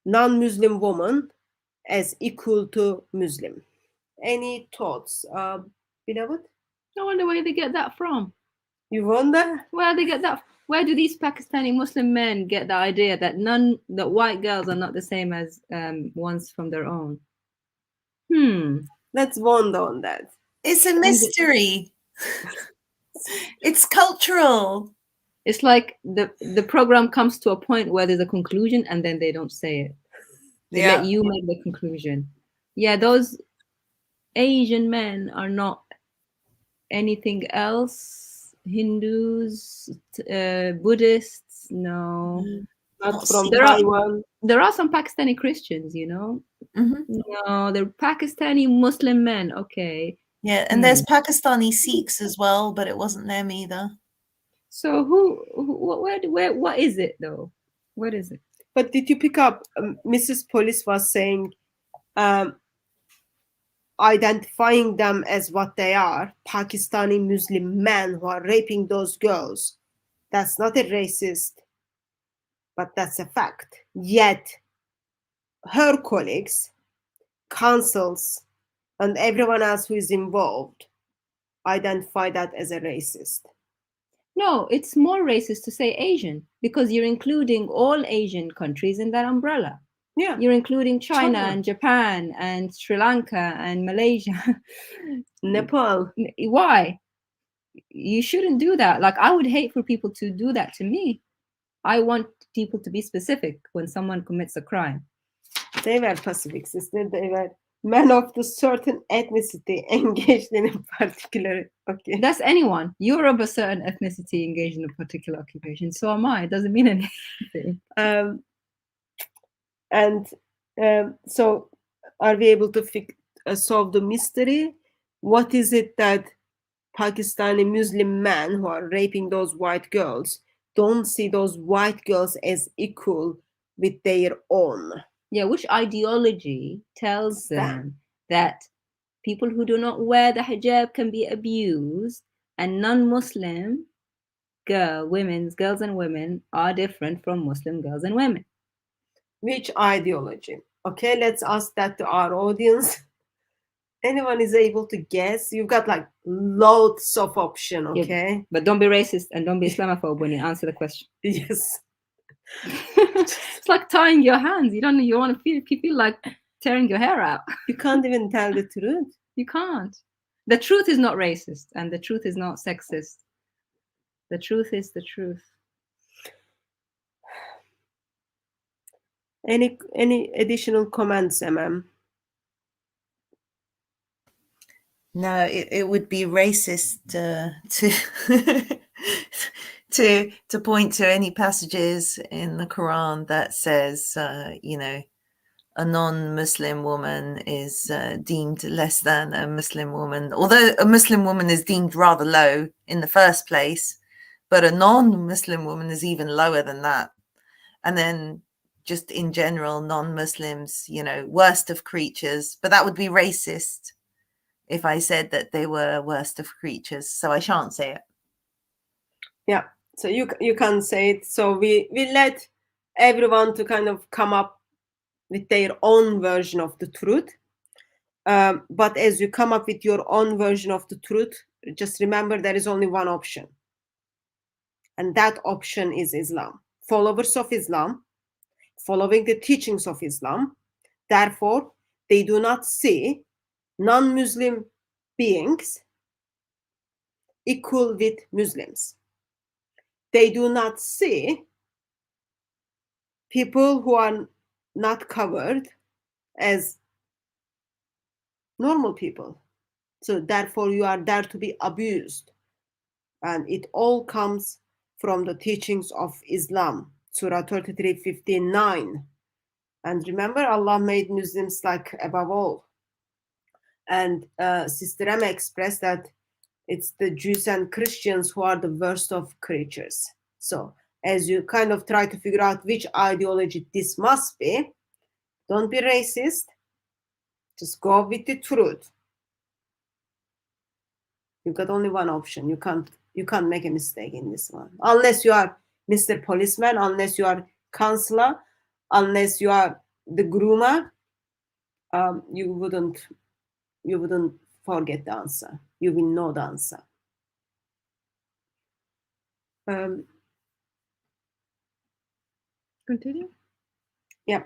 non-Muslim women as equal to Muslim. Any thoughts, beloved? I wonder where they get that from. You wonder? Where they get that? Where do these Pakistani Muslim men get the idea that that white girls are not the same as ones from their own? Let's wonder on that. It's a mystery. It's cultural. It's like the program comes to a point where there's a conclusion and then they don't say it. They let you make the conclusion. Yeah, those Asian men are not anything else. Hindus, Buddhists, no. Not from There Taiwan. there are some Pakistani Christians, you know. No, they're Pakistani Muslim men. Okay. Yeah, and there's Pakistani Sikhs as well, but it wasn't them either. So what is it though? What is it? But did you pick up? Mrs. Police was saying, identifying them as what they are, Pakistani Muslim men who are raping those girls. That's not a racist, but that's a fact. Yet, her colleagues, councils, and everyone else who is involved identify that as a racist. No, it's more racist to say Asian because you're including all Asian countries in that umbrella. Yeah. You're including China and Japan and Sri Lanka and Malaysia. Nepal. Why? You shouldn't do that. Like, I would hate for people to do that to me. I want people to be specific when someone commits a crime. They were Pacific sisters. They were men of the certain ethnicity engaged in a particular occupation. That's anyone. You're of a certain ethnicity engaged in a particular occupation. So am I. It doesn't mean anything. So are we able to solve the mystery? What is it that Pakistani Muslim men who are raping those white girls don't see those white girls as equal with their own? Yeah, which ideology tells them that people who do not wear the hijab can be abused and non-Muslim girls and women are different from Muslim girls and women? Which ideology? Okay, let's ask that to our audience. Anyone is able to guess? You've got like loads of options, okay? Yeah, but don't be racist and don't be Islamophobe when you answer the question. Yes. It's like tying your hands. You want to feel like tearing your hair out. You can't even tell the truth. You can't. The truth is not racist and the truth is not sexist. The truth is the truth. Any additional comments, ma'am? No, it would be racist to point to any passages in the Quran that says, a non-Muslim woman is deemed less than a Muslim woman, although a Muslim woman is deemed rather low in the first place, but a non-Muslim woman is even lower than that. And then just in general, non-Muslims, worst of creatures, but that would be racist if I said that they were worst of creatures, so I shan't say it. Yeah, so you can't say it. So we let everyone to kind of come up with their own version of the truth. But as you come up with your own version of the truth, just remember there is only one option. And that option is Islam. Followers of Islam, following the teachings of Islam, therefore, they do not see non-Muslim beings equal with Muslims. They do not see people who are not covered as normal people. So therefore you are there to be abused. And it all comes from the teachings of Islam. Surah 33, 59. And remember, Allah made Muslims like above all. And Sister Emma expressed that it's the Jews and Christians who are the worst of creatures. So as you kind of try to figure out which ideology this must be, don't be racist. Just go with the truth. You've got only one option. You can't make a mistake in this one. Unless you are Mr. Policeman, unless you are counselor, unless you are the groomer, you wouldn't forget the answer. You will know the answer. Continue. Yeah.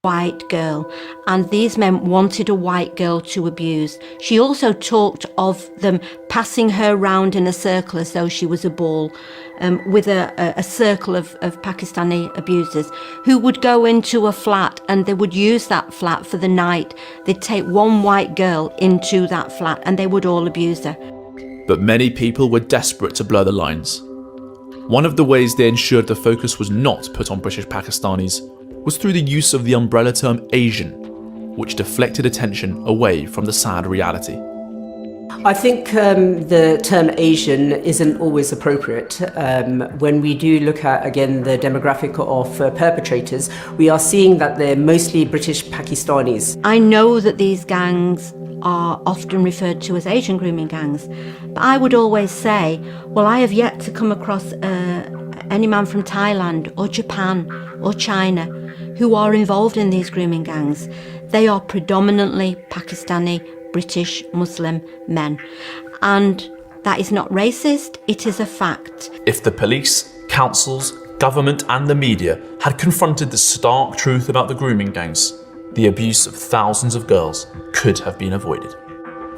White girl, and these men wanted a white girl to abuse. She also talked of them passing her round in a circle as though she was a ball, with a circle of Pakistani abusers who would go into a flat and they would use that flat for the night. They'd take one white girl into that flat and they would all abuse her. But many people were desperate to blur the lines. One of the ways they ensured the focus was not put on British Pakistanis was through the use of the umbrella term Asian, which deflected attention away from the sad reality. I think the term Asian isn't always appropriate. When we do look at, again, the demographic of perpetrators, we are seeing that they're mostly British Pakistanis. I know that these gangs are often referred to as Asian grooming gangs, but I would always say, well, I have yet to come across any man from Thailand or Japan or China who are involved in these grooming gangs. They are predominantly Pakistani, British, Muslim men. And that is not racist, it is a fact. If the police, councils, government and the media had confronted the stark truth about the grooming gangs, the abuse of thousands of girls could have been avoided.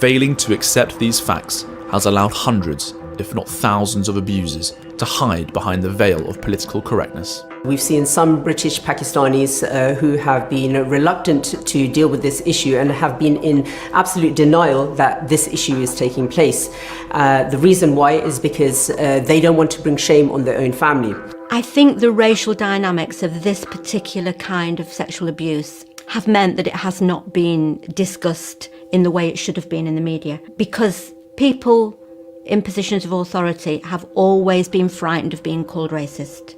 Failing to accept these facts has allowed hundreds, if not thousands of abusers to hide behind the veil of political correctness. We've seen some British Pakistanis who have been reluctant to deal with this issue and have been in absolute denial that this issue is taking place. The reason why is because they don't want to bring shame on their own family. I think the racial dynamics of this particular kind of sexual abuse have meant that it has not been discussed in the way it should have been in the media, because people in positions of authority have always been frightened of being called racist.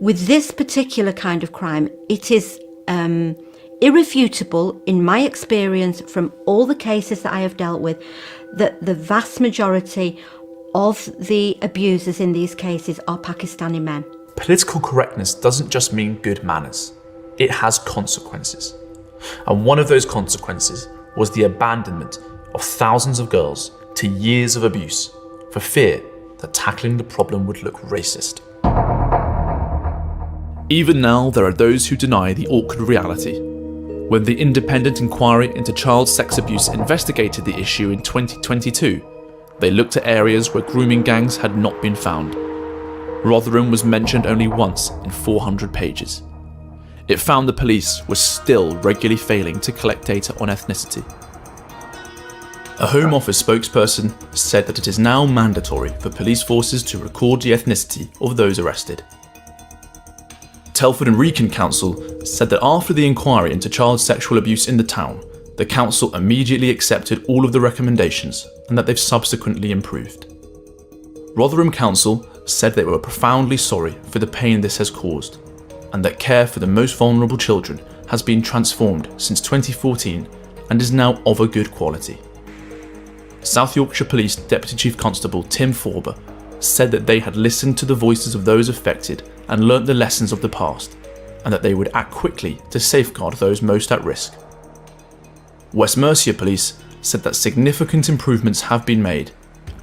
With this particular kind of crime, it is irrefutable, in my experience from all the cases that I have dealt with, that the vast majority of the abusers in these cases are Pakistani men. Political correctness doesn't just mean good manners, it has consequences. And one of those consequences was the abandonment of thousands of girls to years of abuse for fear that tackling the problem would look racist. Even now, there are those who deny the awkward reality. When the independent inquiry into child sex abuse investigated the issue in 2022, they looked at areas where grooming gangs had not been found. Rotherham was mentioned only once in 400 pages. It found the police were still regularly failing to collect data on ethnicity. A Home Office spokesperson said that it is now mandatory for police forces to record the ethnicity of those arrested. Telford and Wrekin Council said that after the inquiry into child sexual abuse in the town, the council immediately accepted all of the recommendations and that they've subsequently improved. Rotherham Council said they were profoundly sorry for the pain this has caused, and that care for the most vulnerable children has been transformed since 2014 and is now of a good quality. South Yorkshire Police Deputy Chief Constable Tim Forber said that they had listened to the voices of those affected and learnt the lessons of the past, and that they would act quickly to safeguard those most at risk. West Mercia Police said that significant improvements have been made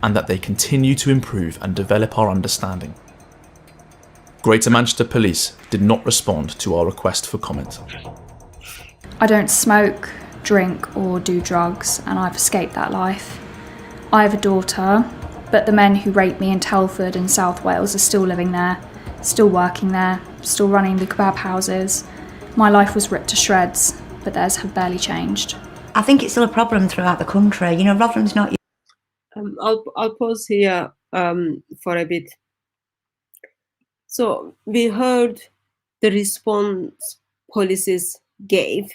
and that they continue to improve and develop our understanding. Greater Manchester Police did not respond to our request for comment. I don't smoke, drink or do drugs, and I've escaped that life. I have a daughter, but the men who raped me in Telford and South Wales are still living there, still working there, still running the kebab houses. My life was ripped to shreds, but theirs have barely changed. I think it's still a problem throughout the country. You know, Rotherham's not... I'll pause here for a bit. So we heard the response policies gave.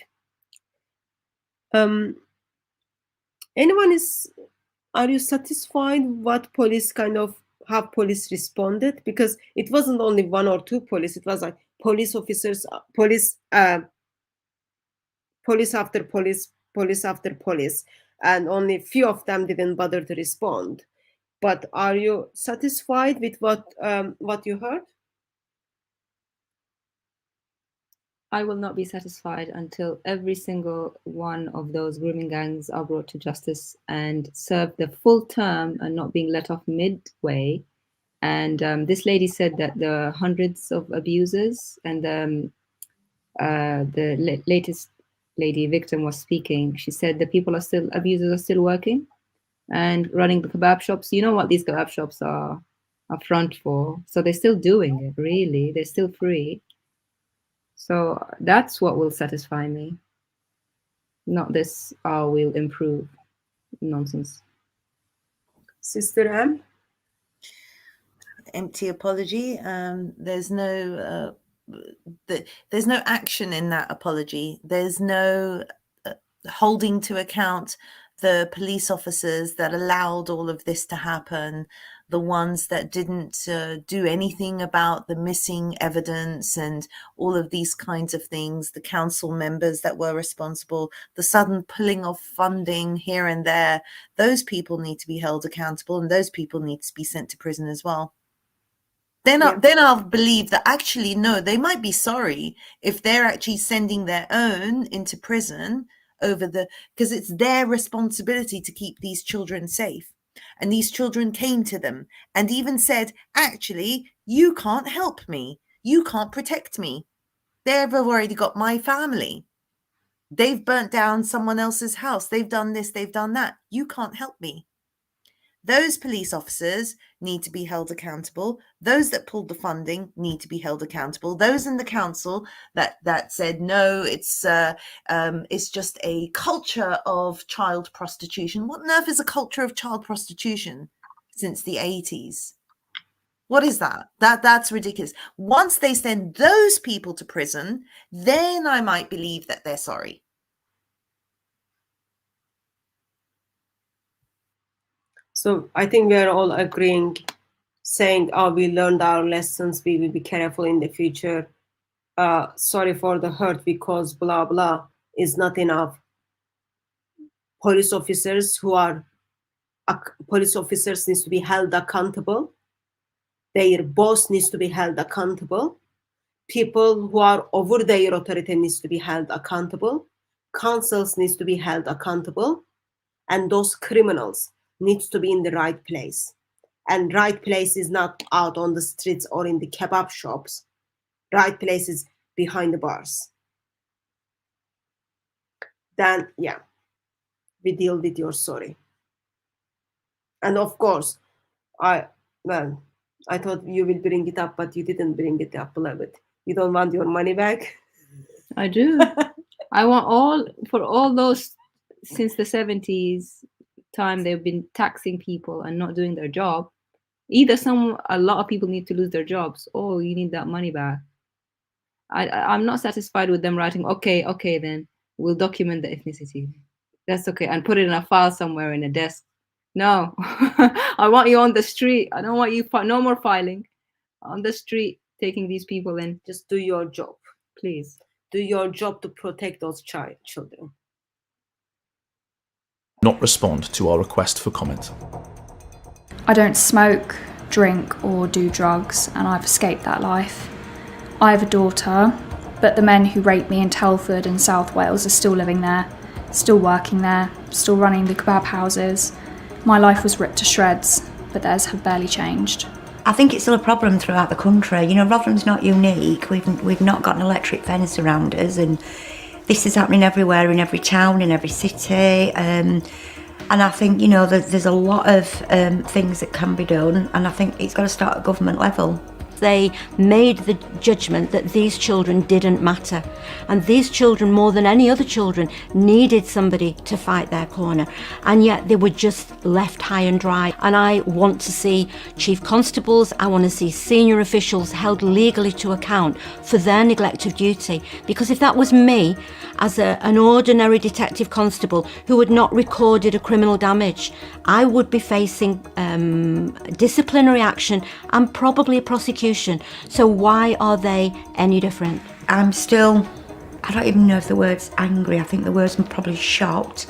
Are you satisfied what police how police responded? Because it wasn't only one or two police, it was like police officers, police after police after police, and only few of them didn't bother to respond. But are you satisfied with what you heard? I will not be satisfied until every single one of those grooming gangs are brought to justice and serve the full term and not being let off midway And this lady said that there are hundreds of abusers, and the latest lady victim was speaking. She said the abusers are still working and running the kebab shops. You know what these kebab shops are a front for. So they're still doing it, really. They're still free. So that's what will satisfy me. Not this, we'll improve nonsense. Sister Anne? Empty apology. There's no action in that apology. There's no holding to account the police officers that allowed all of this to happen, the ones that didn't do anything about the missing evidence and all of these kinds of things, the council members that were responsible, the sudden pulling of funding here and there. Those people need to be held accountable, and those people need to be sent to prison as well. Then I'll believe that actually, no, they might be sorry if they're actually sending their own into prison because it's their responsibility to keep these children safe. And these children came to them and even said, actually, you can't help me. You can't protect me. They've already got my family. They've burnt down someone else's house. They've done this, they've done that. You can't help me. Those police officers need to be held accountable. Those that pulled the funding need to be held accountable. Those in the council that said, no, it's just a culture of child prostitution. What on earth is a culture of child prostitution since the 80s? What is that? That's ridiculous. Once they send those people to prison, then I might believe that they're sorry. So I think we are all agreeing, saying, we learned our lessons, we will be careful in the future. Sorry for the hurt because blah, blah is not enough. Police officers needs to be held accountable. Their boss needs to be held accountable. People who are over their authority needs to be held accountable. Councils needs to be held accountable. And those criminals needs to be in the right place. And right place is not out on the streets or in the kebab shops. Right place is behind the bars. Then, we deal with your sorry. And of course, I thought you will bring it up, but you didn't bring it up, beloved. You don't want your money back? I do. I want all those since the 70s time they've been taxing people and not doing their job. Either a lot of people need to lose their jobs, or you need that money back. I'm not satisfied with them writing, okay, then we'll document the ethnicity. That's okay, and put it in a file somewhere in a desk. No, I want you on the street. I don't want you, no more filing. On the street, taking these people in. Just do your job. Please. Do your job to protect those children. Not respond to our request for comment. I don't smoke, drink or do drugs, and I've escaped that life. I have a daughter, but the men who raped me in Telford in South Wales are still living there, still working there, still running the kebab houses. My life was ripped to shreds, but theirs have barely changed. I think it's still a problem throughout the country. You know, Rotherham's not unique. We've not got an electric fence around us, and this is happening everywhere, in every town, in every city. And I think, you know, there's a lot of things that can be done, and I think it's got to start at government level. They made the judgment that these children didn't matter, and these children, more than any other children, needed somebody to fight their corner, and yet they were just left high and dry. And I want to see chief constables, I want to see senior officials held legally to account for their neglect of duty, because if that was me as an ordinary detective constable who had not recorded a criminal damage, I would be facing disciplinary action and probably a prosecution. So why are they any different? I don't even know if the word's angry. I think the word's probably shocked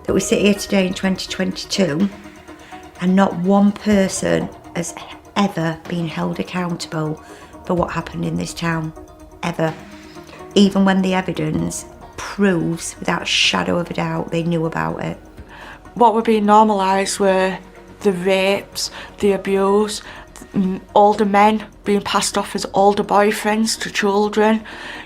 that we sit here today in 2022 and not one person has ever been held accountable for what happened in this town, ever. Even when the evidence proves without a shadow of a doubt they knew about it. What were being normalised were the rapes, the abuse, older men being passed off as older boyfriends to children.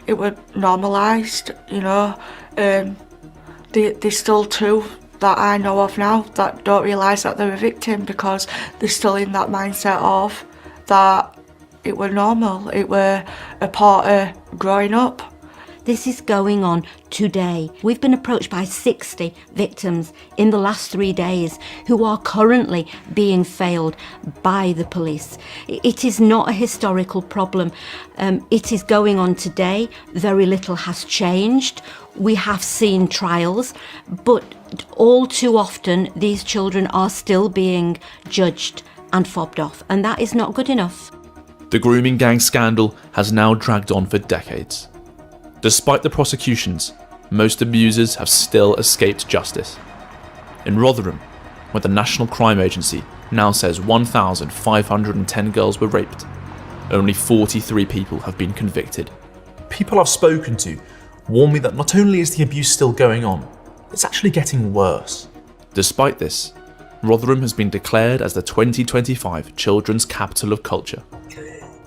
It was normalised, you know. There's still two that I know of now that don't realise that they're a victim because they're still in that mindset of that it were normal, it were a part of growing up. This is going on today. We've been approached by 60 victims in the last 3 days who are currently being failed by the police. It is not a historical problem. It is going on today. Very little has changed. We have seen trials, but all too often these children are still being judged and fobbed off, and that is not good enough. The grooming gang scandal has now dragged on for decades. Despite the prosecutions, most abusers have still escaped justice. In Rotherham, where the National Crime Agency now says 1,510 girls were raped, only 43 people have been convicted. People I've spoken to warn me that not only is the abuse still going on, it's actually getting worse. Despite this, Rotherham has been declared as the 2025 Children's Capital of Culture.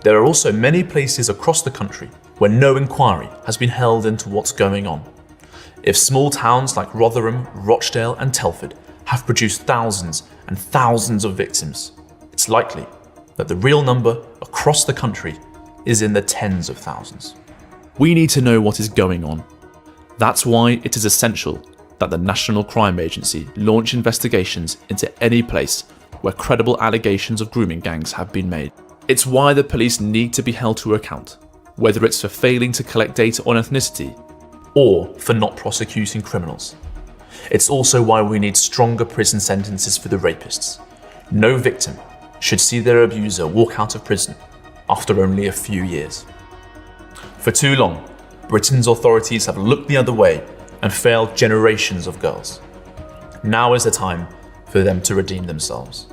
There are also many places across the country where no inquiry has been held into what's going on. If small towns like Rotherham, Rochdale and Telford have produced thousands and thousands of victims, it's likely that the real number across the country is in the tens of thousands. We need to know what is going on. That's why it is essential that the National Crime Agency launch investigations into any place where credible allegations of grooming gangs have been made. It's why the police need to be held to account, whether it's for failing to collect data on ethnicity or for not prosecuting criminals. It's also why we need stronger prison sentences for the rapists. No victim should see their abuser walk out of prison after only a few years. For too long, Britain's authorities have looked the other way and failed generations of girls. Now is the time for them to redeem themselves.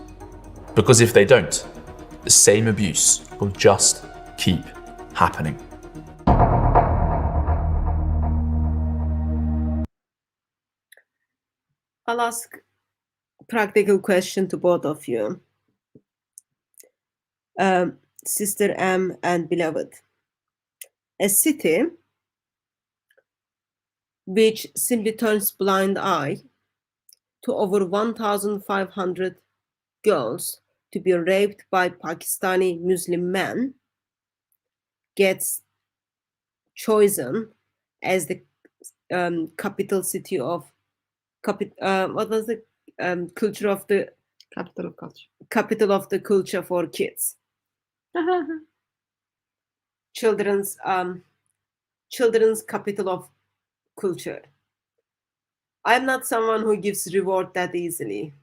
Because if they don't, the same abuse will just keep happening. I'll ask a practical question to both of you. Sister M and Beloved. A city which simply turns blind eye to over 1,500 girls to be raped by Pakistani Muslim men gets chosen as the capital city of what was the culture of the Capital of culture. capital of the culture for kids, children's capital of culture. I'm not someone who gives reward that easily.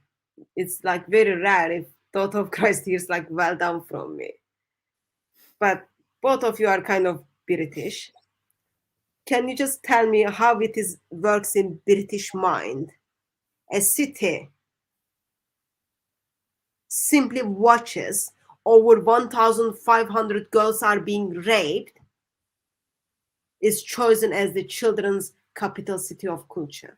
It's like very rare if thought of Christ hears like well done from me. But both of you are kind of British. Can you just tell me how it is works in British mind? A city simply watches over 1,500 girls are being raped, is chosen as the children's capital city of culture.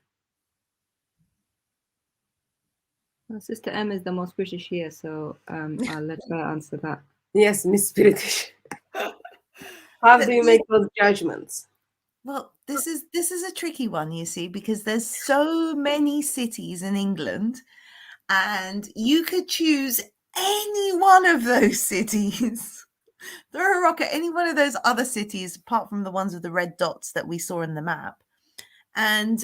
Well, Sister M is the most British here, so I'll let her answer that. Yes, Miss British. How do you make those judgments? Well, this is a tricky one, you see, because there's so many cities in England, and you could choose any one of those cities. Throw a rock at any one of those other cities, apart from the ones with the red dots that we saw in the map. And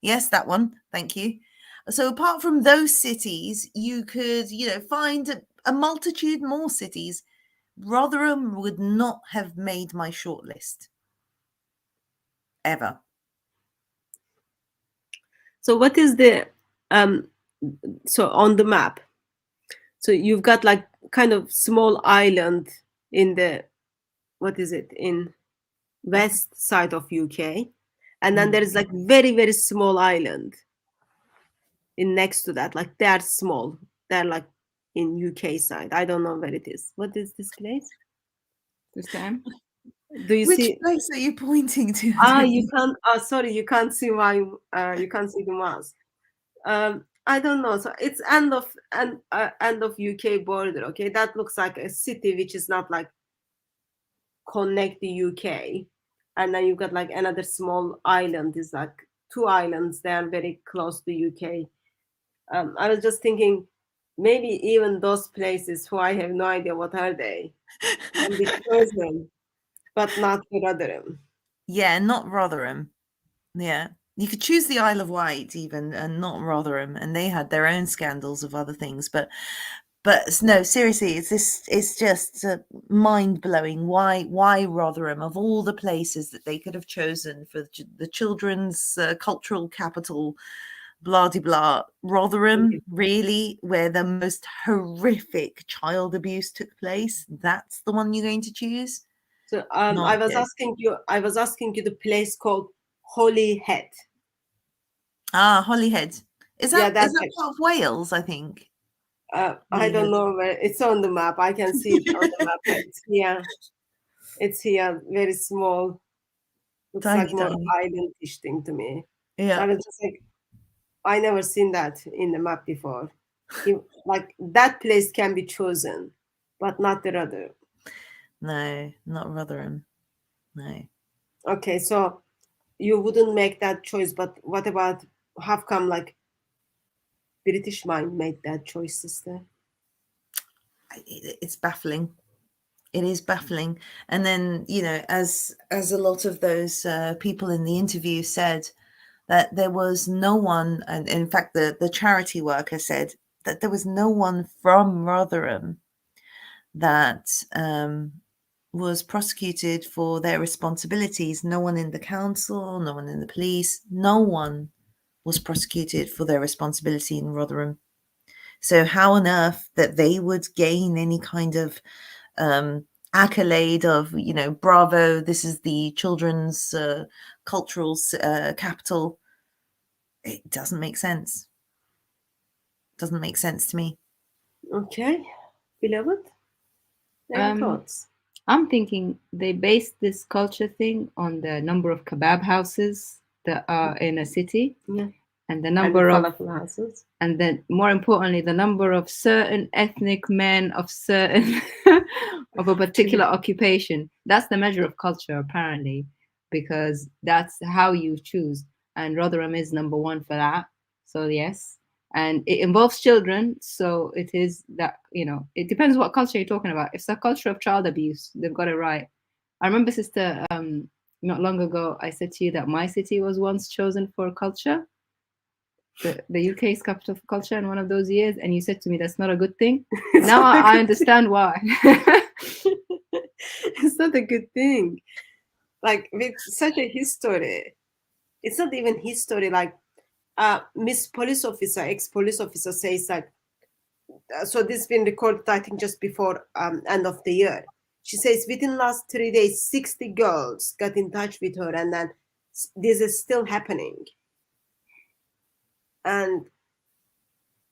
yes, that one. Thank you. So apart from those cities, you could, find a multitude more cities. Rotherham would not have made my shortlist. Ever. So what is the so on the map? So you've got like kind of small island in the in west side of UK, and then there is like very, very small island in next to that. Like they are small. They're like in UK side. I don't know where it is. What is this place? This time? Do you Which see? place are you pointing to? You can't. Sorry, you can't see my. You can't see the mouse. I don't know. So it's end of UK border. Okay, that looks like a city which is not like connect the UK, and then you've got like another small island. Is like two islands. They are very close to UK. I was just thinking, maybe even those places who I have no idea what are they, can be chosen, but not Rotherham. Yeah, not Rotherham. Yeah. You could choose the Isle of Wight even, and not Rotherham, and they had their own scandals of other things. But no, seriously, it's just mind blowing. Why Rotherham of all the places that they could have chosen for the children's cultural capital? Blah de blah. Rotherham, really, where the most horrific child abuse took place. That's the one you're going to choose. So Not I was good. asking you the place called Holyhead. Ah, Holyhead. Is Yeah, that that's part of Wales? I think. I don't know where it's on the map. I can see it on the map. It's here, very small. Looks Tiny, like more tiny. islandish thing to me. Yeah. I was just like, I never seen that in the map before. Like that place can be chosen, but not the other. No, not Rotherham. No. Okay, so you wouldn't make that choice, but what about how come like British mind made that choice, sister? It's baffling. It is baffling. And then, as a lot of those people in the interview said, that there was no one, and in fact the charity worker said that there was no one from Rotherham that was prosecuted for their responsibilities. No one in the council, no one in the police, no one was prosecuted for their responsibility in Rotherham. So how on earth that they would gain any kind of accolade of, bravo, this is the children's cultural capital, it doesn't make sense. Doesn't make sense to me. Okay, beloved, any thoughts? I'm thinking they based this culture thing on the number of kebab houses that are in a city, and the number of houses, and then more importantly, the number of certain ethnic men of certain of a particular occupation. That's the measure of culture, apparently, because that's how you choose. And Rotherham is number one for that. So yes. And it involves children, so it is that, it depends what culture you're talking about. If it's a culture of child abuse, they've got it right. I remember, sister, not long ago, I said to you that my city was once chosen for culture, the UK's capital for culture in one of those years, and you said to me that's not a good thing. Now I understand why. It's not a good thing. Like with such a history, it's not even history. Like Miss Police Officer, ex-police officer says that, so this has been recorded, I think, just before end of the year. She says within last 3 days, 60 girls got in touch with her, and then this is still happening. And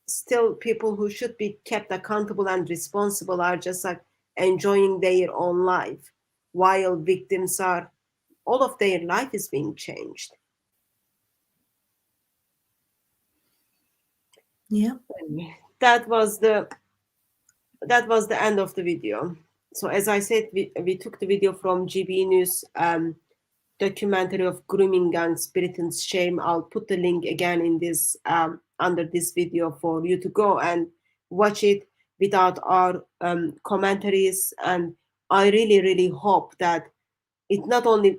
still people who should be kept accountable and responsible are just like enjoying their own life, while victims are, all of their life is being changed. Yeah. That was the end of the video. So as I said, we took the video from GBNews documentary of grooming gangs, Britain's shame. I'll put the link again in this under this video for you to go and watch it without our commentaries. And I really hope that it not only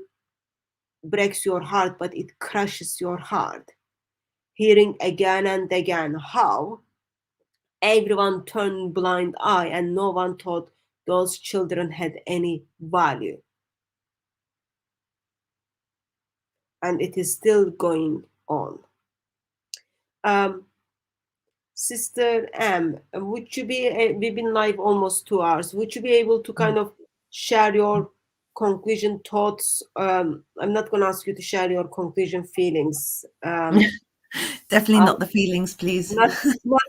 breaks your heart, but it crushes your heart, hearing again and again how everyone turned blind eye and no one thought those children had any value. And it is still going on. Sister M, would you be, we've been live almost 2 hours, would you be able to kind of share your conclusion thoughts? I'm not going to ask you to share your conclusion feelings. Definitely not the feelings, please. Not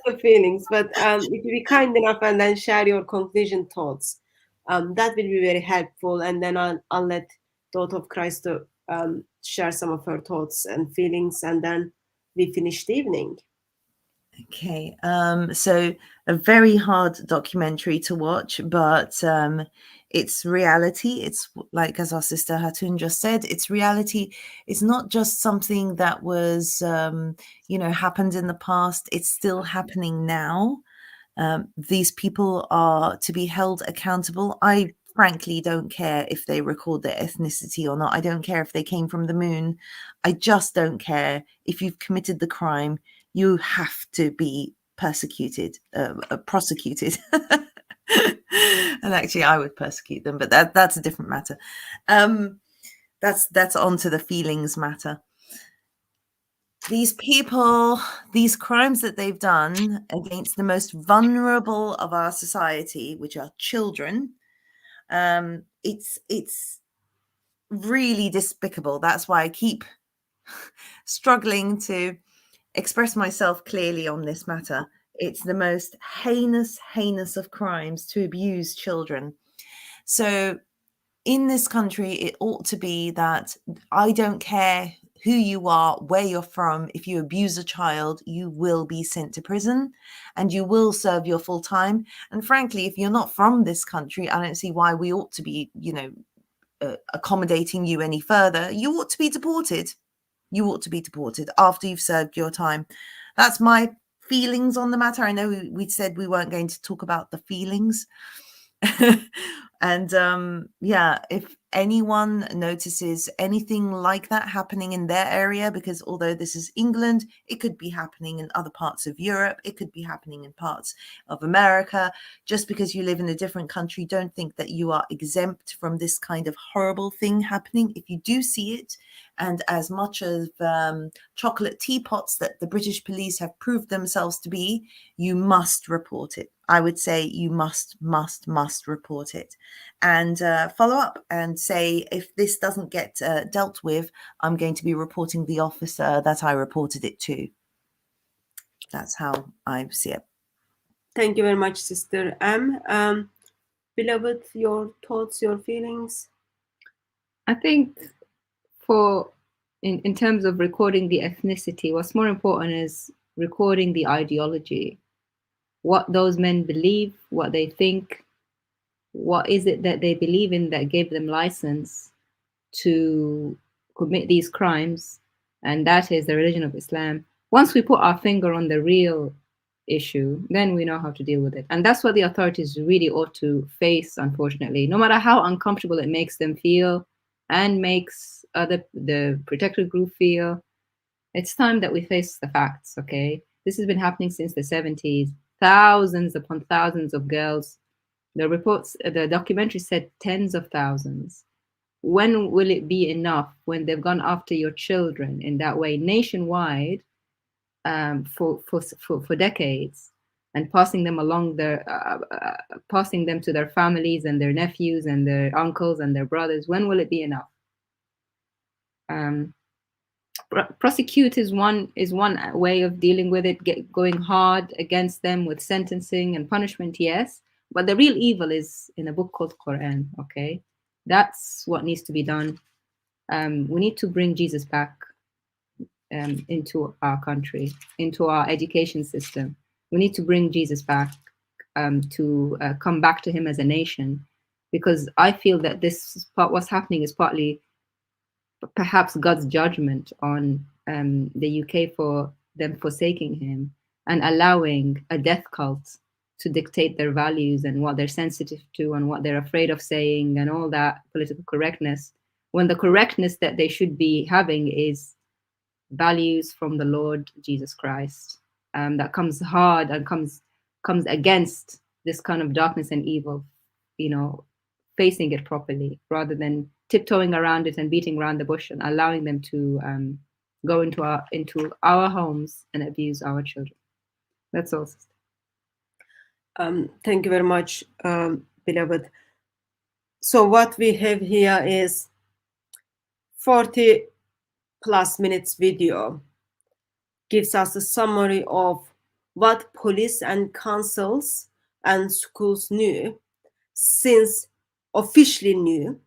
the feelings, but if you be kind enough and then share your conclusion thoughts, that will be very helpful. And then I'll let Daughter of Christ to share some of her thoughts and feelings, and then we finish the evening. Okay, so a very hard documentary to watch, but it's reality. It's like, as our sister Hatun just said, it's reality. It's not just something that was, happened in the past. It's still happening now. These people are to be held accountable. I frankly don't care if they record their ethnicity or not. I don't care if they came from the moon. I just don't care. If you've committed the crime, you have to be prosecuted. And actually, I would persecute them, but that's a different matter. That's on to the feelings matter. These people, these crimes that they've done against the most vulnerable of our society, which are children, it's really despicable. That's why I keep struggling to express myself clearly on this matter. It's the most heinous of crimes to abuse children. So in this country, it ought to be that I don't care who you are, where you're from. If you abuse a child, you will be sent to prison and you will serve your full time. And frankly, if you're not from this country, I don't see why we ought to be, accommodating you any further. You ought to be deported. You ought to be deported after you've served your time. That's my feelings on the matter. I know we said we weren't going to talk about the feelings. And if anyone notices anything like that happening in their area, because although this is England, it could be happening in other parts of Europe, it could be happening in parts of America. Just because you live in a different country, don't think that you are exempt from this kind of horrible thing happening. If you do see it, and as much as chocolate teapots that the British police have proved themselves to be, you must report it. I would say you must report it and follow up and say, if this doesn't get dealt with, I'm going to be reporting the officer that I reported it to. That's how I see it. Thank you very much, Sister M. Beloved, your thoughts, your feelings? I think in terms of recording the ethnicity, what's more important is recording the ideology, what those men believe, what they think, what is it that they believe in that gave them license to commit these crimes, and that is the religion of Islam. Once we put our finger on the real issue, then we know how to deal with it. And that's what the authorities really ought to face, unfortunately, no matter how uncomfortable it makes them feel and makes the protected group feel. It's time that we face the facts, okay? This has been happening since the 70s. Thousands upon thousands of girls. The documentary said tens of thousands. When will it be enough when they've gone after your children in that way nationwide for decades and passing them along passing them to their families and their nephews and their uncles and their brothers? When will it be enough? Prosecute is one way of dealing with it, going hard against them with sentencing and punishment, yes, but the real evil is in a book called Quran. Okay, that's what needs to be done. We need to bring Jesus back into our country, into our education system. We need to bring Jesus back to come back to him as a nation, because I feel that what's happening is partly perhaps God's judgment on the UK for them forsaking him and allowing a death cult to dictate their values and what they're sensitive to and what they're afraid of saying and all that political correctness, when the correctness that they should be having is values from the Lord Jesus Christ, that comes hard and comes against this kind of darkness and evil, facing it properly rather than tiptoeing around it and beating around the bush and allowing them to go into our homes and abuse our children. That's all. Thank you very much, beloved. So what we have here is 40 plus minutes video, gives us a summary of what police and councils and schools officially knew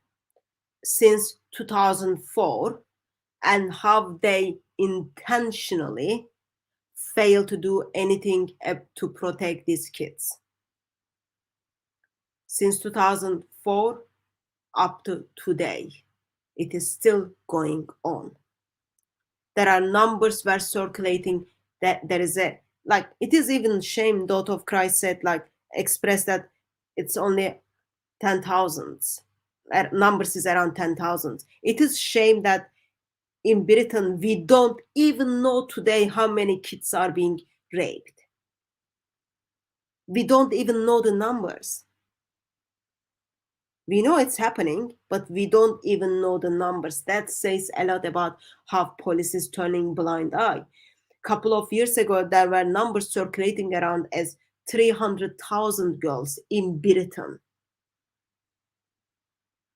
since 2004, and how they intentionally fail to do anything to protect these kids. Since 2004 up to today, it is still going on. There are numbers were circulating that there is a, like, it is even shame, Daughter of Christ said, like, expressed that it's only 10,000. Numbers is around 10,000. It is shame that in Britain, we don't even know today how many kids are being raped. We don't even know the numbers. We know it's happening, but we don't even know the numbers. That says a lot about how police is turning blind eye. A couple of years ago, there were numbers circulating around as 300,000 girls in Britain.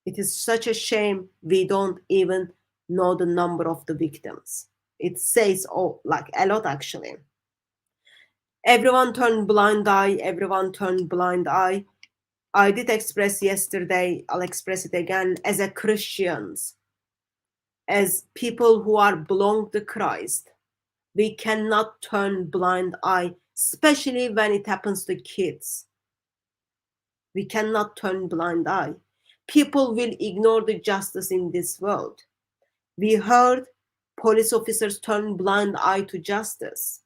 It is such a shame we don't even know the number of the victims. It says like a lot, actually. Everyone turned blind eye. Everyone turned blind eye. I did express yesterday, I'll express it again, as a Christians, as people who are belong to Christ, we cannot turn blind eye, especially when it happens to kids. We cannot turn blind eye. People will ignore the justice in this world. We heard police officers turn blind eye to justice.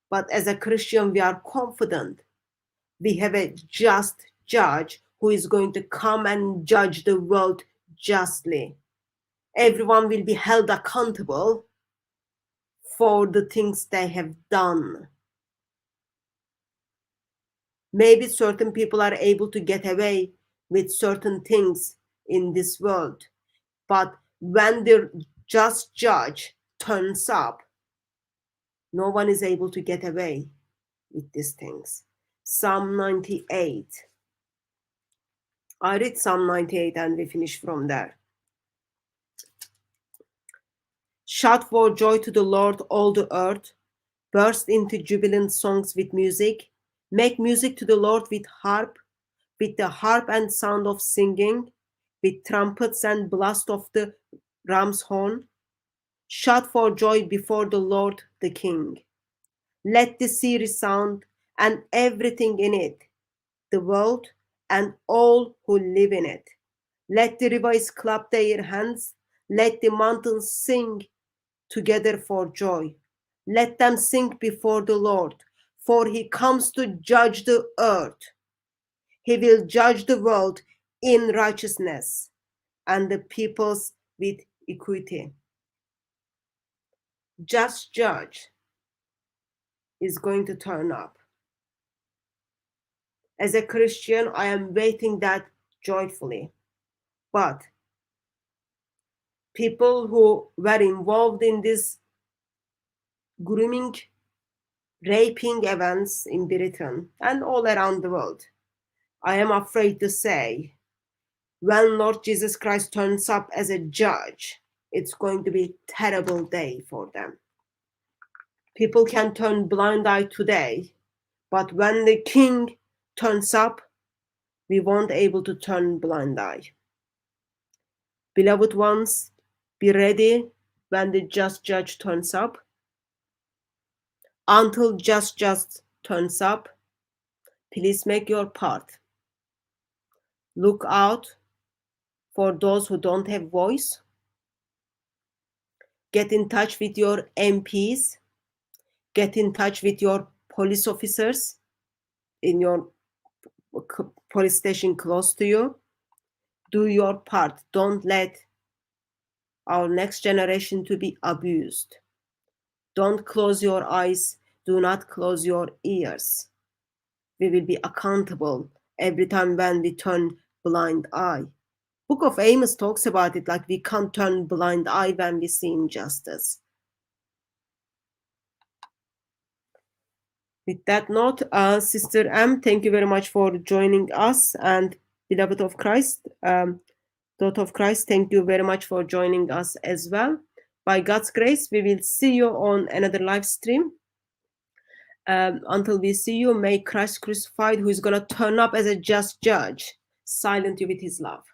But as a Christian, we are confident we have a just judge who is going to come and judge the world justly. Everyone will be held accountable for the things they have done. Maybe certain people are able to get away with certain things in this world, but when the just judge turns up, no one is able to get away with these things. Psalm 98. I read Psalm 98 and we finish from there. Shout for joy to the Lord, all the earth. Burst into jubilant songs with music. Make music to the Lord with the harp and sound of singing, with trumpets and blast of the ram's horn. Shout for joy before the Lord the King. Let the sea resound and everything in it, the world and all who live in it. Let the rivers clap their hands. Let the mountains sing together for joy. Let them sing before the Lord, for he comes to judge the earth. He will judge the world in righteousness and the peoples with equity. Just judge is going to turn up. As a Christian, I am waiting that joyfully. But people who were involved in this grooming, raping events in Britain and all around the world, I am afraid to say, when Lord Jesus Christ turns up as a judge, it's going to be a terrible day for them. People can turn blind eye today, but when the King turns up, we won't able to turn blind eye. Beloved ones, be ready when the just judge turns up. Until just turns up, please make your part. Look out for those who don't have voice. Get in touch with your MPs. Get in touch with your police officers in your police station close to you. Do your part. Don't let our next generation to be abused. Don't close your eyes. Do not close your ears. We will be accountable every time when we turn blind eye. Book of Amos talks about it, like we can't turn blind eye when we see injustice. With that note, Sister M, thank you very much for joining us, and beloved of Christ, daughter of Christ, thank you very much for joining us as well. By God's grace, we will see you on another live stream. Until we see you, may Christ crucified, who is going to turn up as a just judge, silent you with his love.